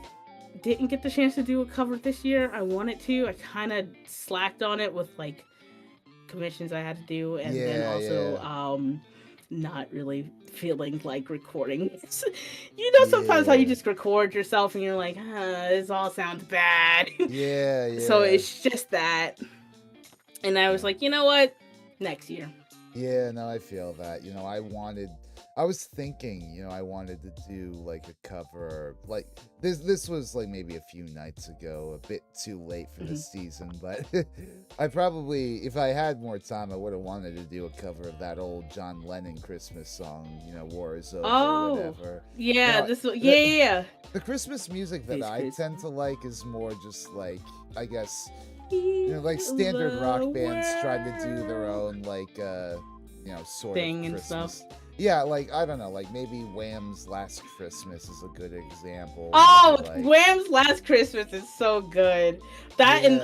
didn't get the chance to do a cover this year. I wanted to. I kind of slacked on it with like commissions I had to do, and then also not really feeling like recording. You know, sometimes how you just record yourself and you're like, this all sounds bad. Yeah. So it's just that. And I was like, you know what? Next year. Yeah, no, I feel that. You know, I was thinking, I wanted to do like a cover, like this was like maybe a few nights ago, a bit too late for this season, but I probably, if I had more time, I would have wanted to do a cover of that old John Lennon Christmas song, War is Over or whatever. Yeah, The Christmas music that I tend to like is more just like, I guess, like standard rock bands trying to do their own like sort thing of Christmas. And stuff. Yeah, like I don't know, like maybe Wham's Last Christmas is a good example. Wham's Last Christmas is so good. That and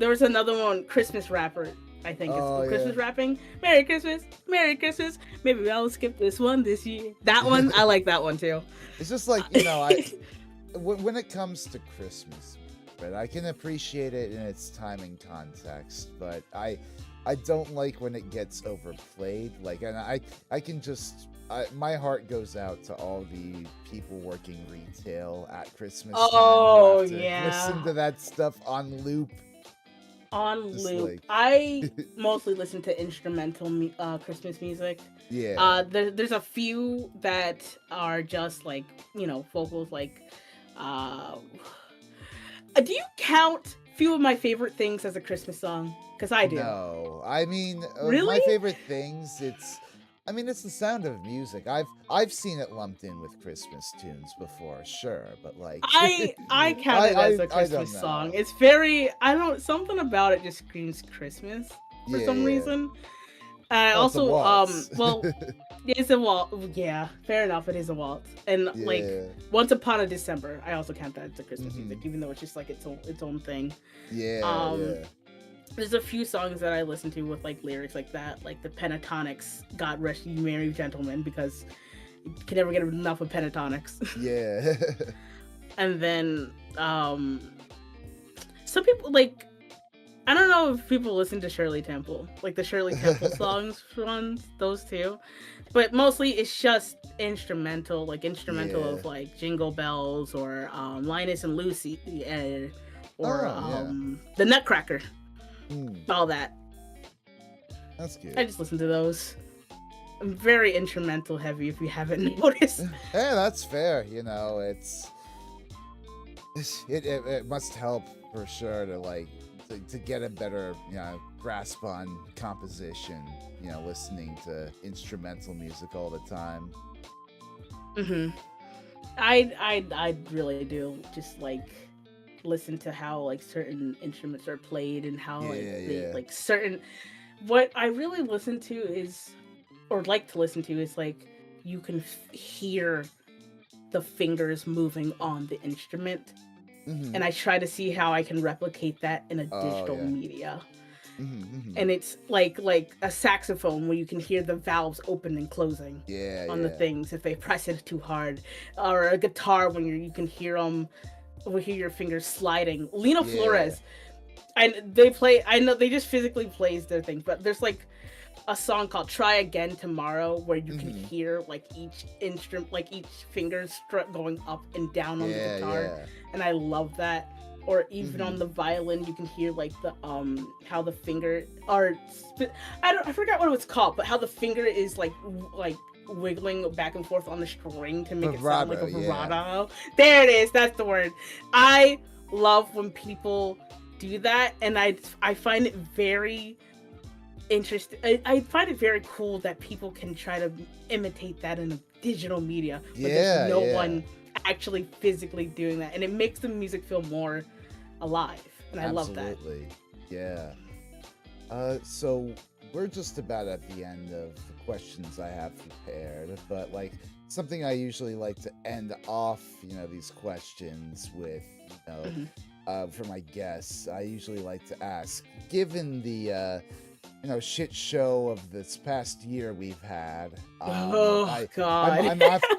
there was another one, Christmas Rapper. I think it's Christmas rapping. Merry Christmas, Merry Christmas. Maybe I'll skip this one this year. That one, I like that one too. It's just like when it comes to Christmas, but I can appreciate it in its time and context, but I don't like when it gets overplayed. Like, and I can just, my heart goes out to all the people working retail at Christmas time. Oh, yeah. Listen to that stuff on loop. I mostly listen to instrumental Christmas music. Yeah. There's a few that are just like, vocals like, do you count Few of My Favorite Things as a Christmas song? Because I do. No, I mean, really? My favorite things. It's the Sound of Music. I've seen it lumped in with Christmas tunes before, sure, but like I count it as a Christmas song. It's very something about it just screams Christmas for some reason. Also, it's a waltz. Yeah, fair enough. It is a waltz, and like Once Upon a December, I also count that as a Christmas music, even though it's just like its own thing. Yeah. There's a few songs that I listen to with like lyrics like that, like the Pentatonics, "God Rest You Merry Gentlemen," because you can never get enough of Pentatonics. Yeah. And then some people like, I don't know if people listen to Shirley Temple, like the Shirley Temple songs ones, those two, but mostly it's just instrumental of like Jingle Bells or Linus and Lucy or the Nutcracker. All that. That's good. I just listen to those. I'm very instrumental heavy, if you haven't noticed. Hey, that's fair. It must help for sure to to get a better grasp on composition. Listening to instrumental music all the time. Hmm. I really do just like listen to how like certain instruments are played and how like Yeah, they yeah, like certain. What I really listen to is, or like to listen to is like you can hear the fingers moving on the instrument, hmm and I try to see how I can replicate that in a oh digital yeah, media. hmm And it's like a saxophone where you can hear the valves open and closing yeah, on the yeah, things if they press it too hard, or a guitar when you can hear them, we hear your fingers sliding. Lena yeah, Flores, they play. I know they just physically plays their thing, but there's like a song called "Try Again Tomorrow" where you can hmm hear like each instrument, like each finger strut going up and down on the yeah, guitar, yeah, and I love that. Or even hmm on the violin, you can hear like the how the finger I forgot what it was called, but how the finger is like wiggling back and forth on the string to make it sound like vibrato. a Yeah, vibrato. There it is. That's the word. I love when people do that, and I find it very interesting. I find it very cool that people can try to imitate that in a digital media when there's yeah, no yeah. one actually physically doing that, and it makes the music feel more alive, and I love that. Absolutely. Yeah. So we're just about at the end of the questions I have prepared, but something I usually like to end off, these questions with, Mhm. for my guests, I usually like to ask, given the, shit show of this past year we've had, Oh God.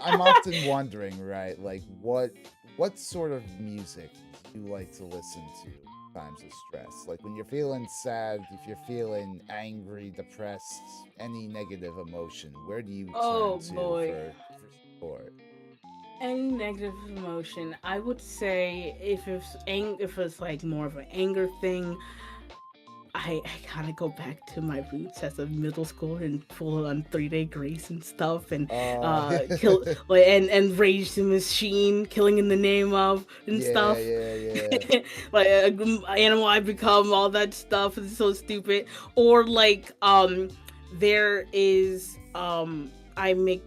I'm often wondering, right, what sort of music do you like to listen to in times of stress? Like when you're feeling sad, if you're feeling angry, depressed, any negative emotion, where do you turn Oh to boy. for support? Any negative emotion, I would say if it's like more of an anger thing, I kind of go back to my roots as a middle schooler and full on 3 Day Grace and stuff, and Uh, kill like and Rage the Machine, killing in the name of and yeah, stuff. yeah, yeah. Like animal I become, all that stuff is so stupid. Or like there is I make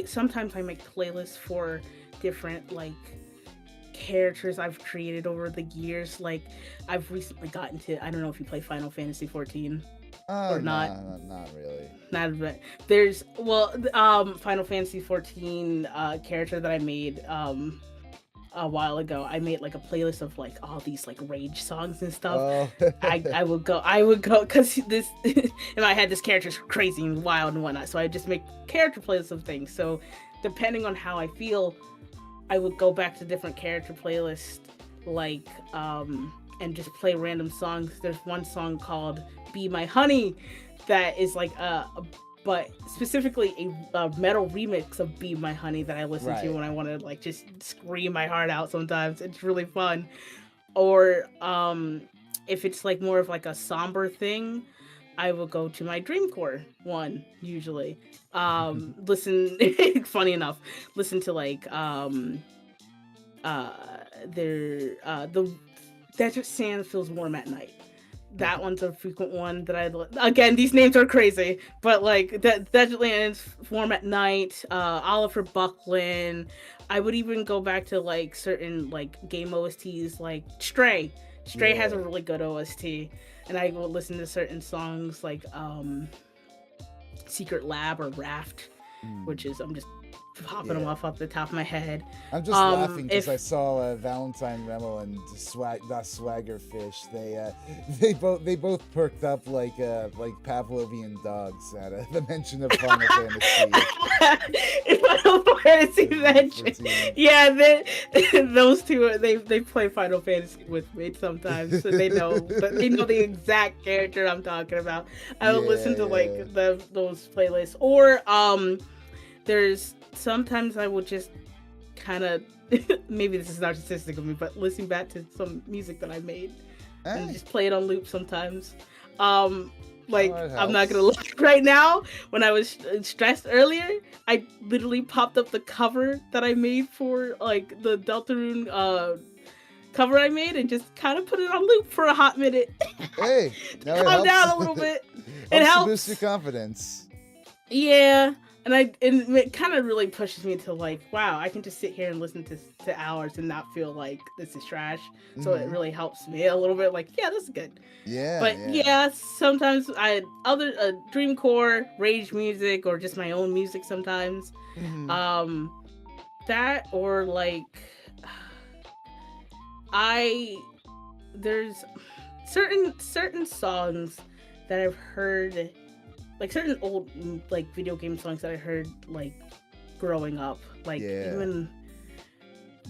sometimes I make playlists for different like characters I've created over the years. Like I've recently gotten to, I don't know if you play Final Fantasy 14 Oh, or not. no, not really. Not but there's Final Fantasy 14 character that I made a while ago. I made like a playlist of like all these like rage songs and stuff. Oh, I would go because this in my head this character's crazy and wild and whatnot. So I just make character playlists of things. So depending on how I feel, I would go back to different character playlists, like and just play random songs. There's one song called "Be My Honey" that is like but specifically a metal remix of "Be My Honey" that I listen to right. when I want to like just scream my heart out. Sometimes it's really fun. Or if it's like more of like a somber thing, I will go to my dreamcore one usually. Listen, funny enough, listen to like uh their the Desert Sand Feels Warm at Night. That one's a frequent one that again, these names are crazy, but like that Desert Sand Warm at Night, Oliver Buckland. I would even go back to like certain like game OSTs like Stray. Stray has Yeah. a really good OST, and I will listen to certain songs like Secret Lab or Raft, which Hmm. is I'm just popping them Yeah. off the top of my head. I'm just laughing because I If saw Valentine Remmel and Swaggerfish. They both perked up like Pavlovian dogs at the mention of Final Fantasy Final Fantasy mention, 14. yeah, those two they play Final Fantasy with me sometimes, so they know the exact character I'm talking about. I will listen Yeah, to yeah. like those playlists, or there's sometimes I will just kind of maybe this is narcissistic of me, but listen back to some music that I made and Hey. just play it on loop sometimes. Um, Like, Oh, it I'm not gonna helps. lie. Right now, when I was stressed earlier, I literally popped up the cover that I made for like the Deltarune cover I made and just kind of put it on loop for a hot minute Hey, to no, it calm helps. down a little bit. It Helps to boost your helps. confidence. Yeah, and it kind of really pushes me to like, wow, I can just sit here and listen to hours and not feel like this is trash. So it Hmm. really helps me a little bit. Like, yeah, this is good. Yeah, But yeah. yeah, sometimes I other dreamcore, rage music, or just my own music sometimes. Hmm. Um, that or like I there's certain songs that I've heard, like certain old like video game songs that I heard like growing up, like Yeah. even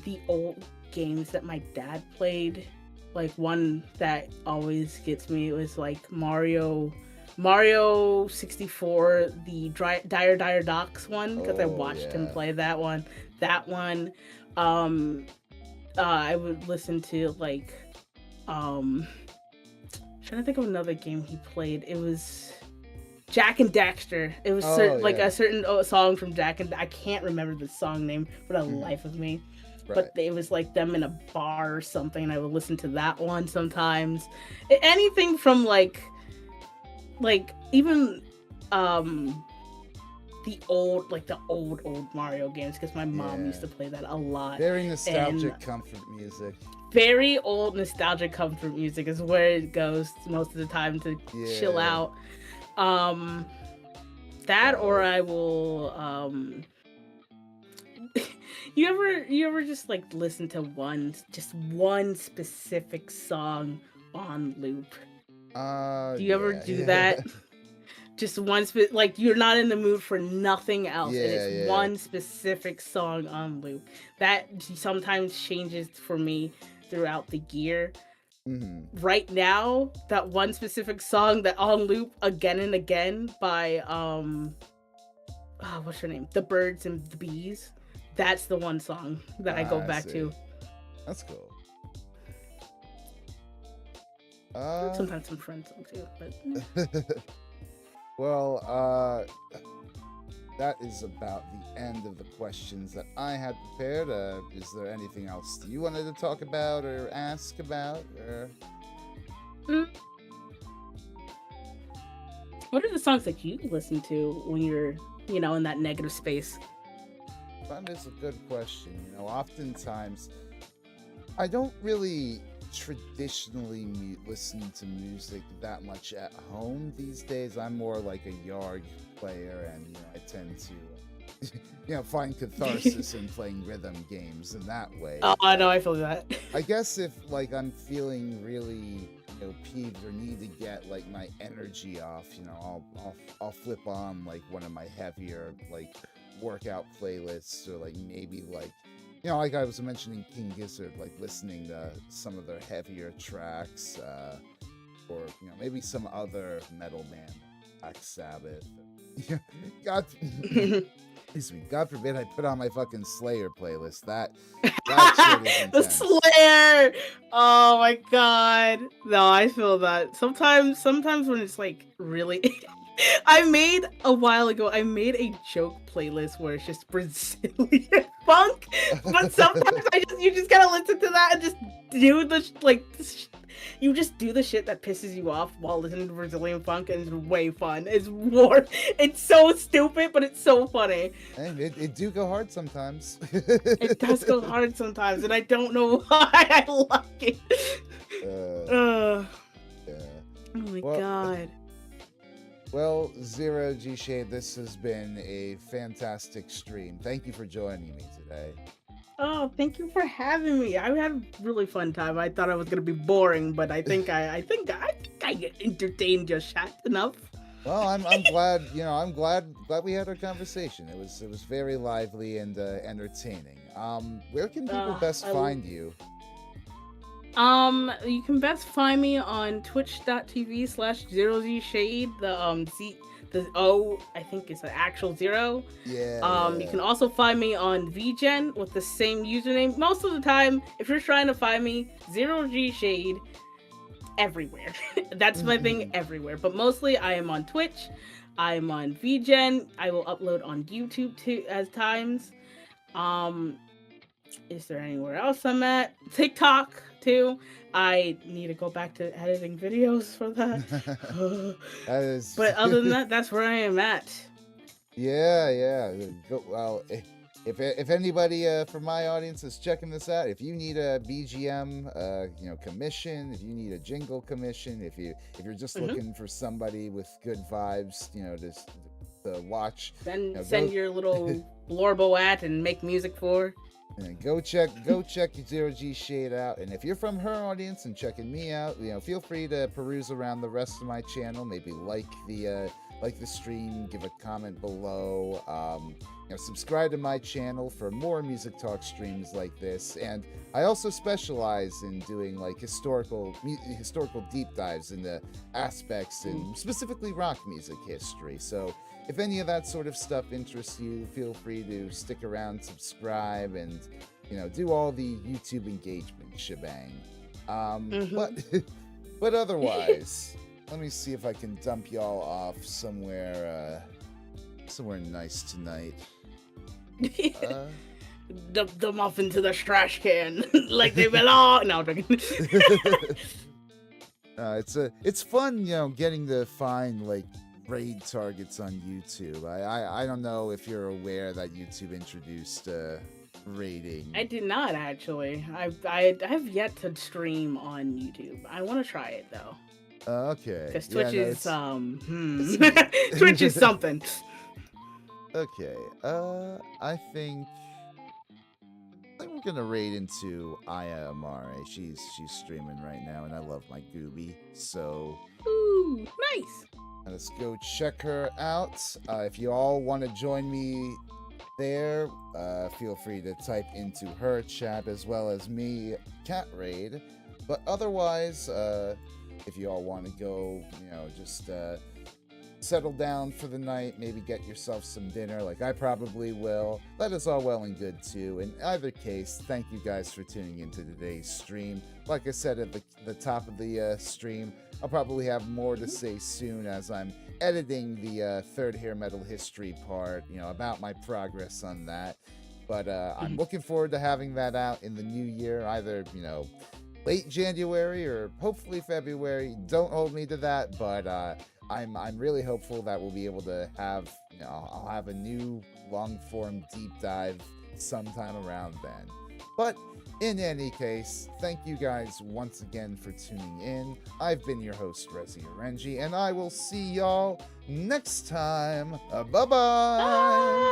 the old games that my dad played. Like one that always gets me was like Mario 64, the Dire Docks one, because I Oh, watched him yeah. play that one. That one. Um, I would listen to like trying to think of another game he played. It was Jack and Daxter. It was Oh, like yeah. a certain song from Jack and I can't remember the song name for the Mhm. life of me. Right. But it was like them in a bar or something, and I would listen to that one sometimes. Anything from like even the old Mario games, because my mom used Yeah. to play that a lot. Very And nostalgic comfort music. very old nostalgic comfort music is where it goes most of the time to chill Yeah. out. That or Valid. I will you ever just like listen to one specific song on loop? Do you ever Yeah, do yeah. that? Just like you're not in the mood for nothing else, and Yeah, it's yeah. one specific song on loop. That sometimes changes for me throughout the year. Hmm. Right now, that one specific song that on loop again and again by what's her name? The Birds and the Bees. That's the one song that I go I back see. to. That's cool. Sometimes some friends song too, but Well, that is about the end of the questions that I had prepared. Is there anything else you wanted to talk about or ask about? Or mm. What are the songs that you listen to when you're, in that negative space? that is a good question. Oftentimes I don't really traditionally listen to music that much at home these days. I'm more like a yard player, and I tend to, find catharsis in playing rhythm games in that way. Oh, I know, I feel that. I guess if like I'm feeling really, peeved or need to get like my energy off, I'll flip on like one of my heavier like workout playlists, or like maybe like like I was mentioning King Gizzard, like listening to some of their heavier tracks, or maybe some other metal band, Black Sabbath. God, excuse me. God forbid I put on my fucking Slayer playlist. That shit is The intense. Slayer. Oh my god. No, I feel that. Sometimes when it's like really I made a while ago, I made a joke playlist where it's just Brazilian funk, but sometimes you just gotta listen to that and just do you just do the shit that pisses you off while listening to Brazilian funk, and it's way fun. It's so stupid, but it's so funny. And it do go hard sometimes. It does go hard sometimes, and I don't know why I like it. Yeah. Oh my Well, god. Well, Zer0GShade, this has been a fantastic stream. Thank you for joining me today. Oh, thank you for having me. I had a really fun time. I thought I was gonna be boring, but I think I entertained your chat enough. Well, I'm glad. I'm glad we had our conversation. It was very lively and entertaining. Where can people best find you? You can best find me on twitch.tv/0ZShade. The O, I think it's an actual 0. Yeah. You can also find me on VGen with the same username. Most of the time, if you're trying to find me, 0GShade. everywhere. That's my thing everywhere. But mostly I am on Twitch. I'm on VGen. I will upload on YouTube too as times. Um, is there anywhere else I'm at? TikTok too. I need to go back to editing videos for that. That is. But other than that, that's where I am at. Yeah. Well, if anybody from my audience is checking this out, if you need a BGM, commission, if you need a jingle commission, if you're just looking for somebody with good vibes, just to watch, send your little Lorbo at and make music for. And go check your Zer0GShade out. And if you're from her audience and checking me out, feel free to peruse around the rest of my channel. Maybe like the stream, give a comment below. Subscribe to my channel for more music talk streams like this. And I also specialize in doing like historical deep dives into aspects in specifically rock music history. So if any of that sort of stuff interests you, feel free to stick around, subscribe, and do all the YouTube engagement shebang. But otherwise, let me see if I can dump y'all off somewhere nice tonight. Dump them off into the trash can like they belong. No, I'm joking. It's fun, getting to find like raid targets on YouTube. I don't know if you're aware that YouTube introduced raiding. I did not actually. I have yet to stream on YouTube. I want to try it though. Okay. Because Twitch is Twitch is something. Okay. I think we're gonna raid into Aya Amare. She's streaming right now, and I love my Gooby. So. Ooh, nice. Let's go check her out. If you all want to join me there, feel free to type into her chat as well as me, Cat Raid. But otherwise, if you all want to go, just settle down for the night, maybe get yourself some dinner, like I probably will. That is all well and good too. In either case, thank you guys for tuning into today's stream. Like I said at the top of the stream, I'll probably have more to say soon as I'm editing the third hair metal history part, about my progress on that. But I'm looking forward to having that out in the new year, either, late January or hopefully February. Don't hold me to that, but I'm really hopeful that we'll be able to have, I'll have a new long-form deep dive sometime around then. But in any case, thank you guys once again for tuning in. I've been your host, Zer0GShade, and I will see y'all next time. Bye-bye!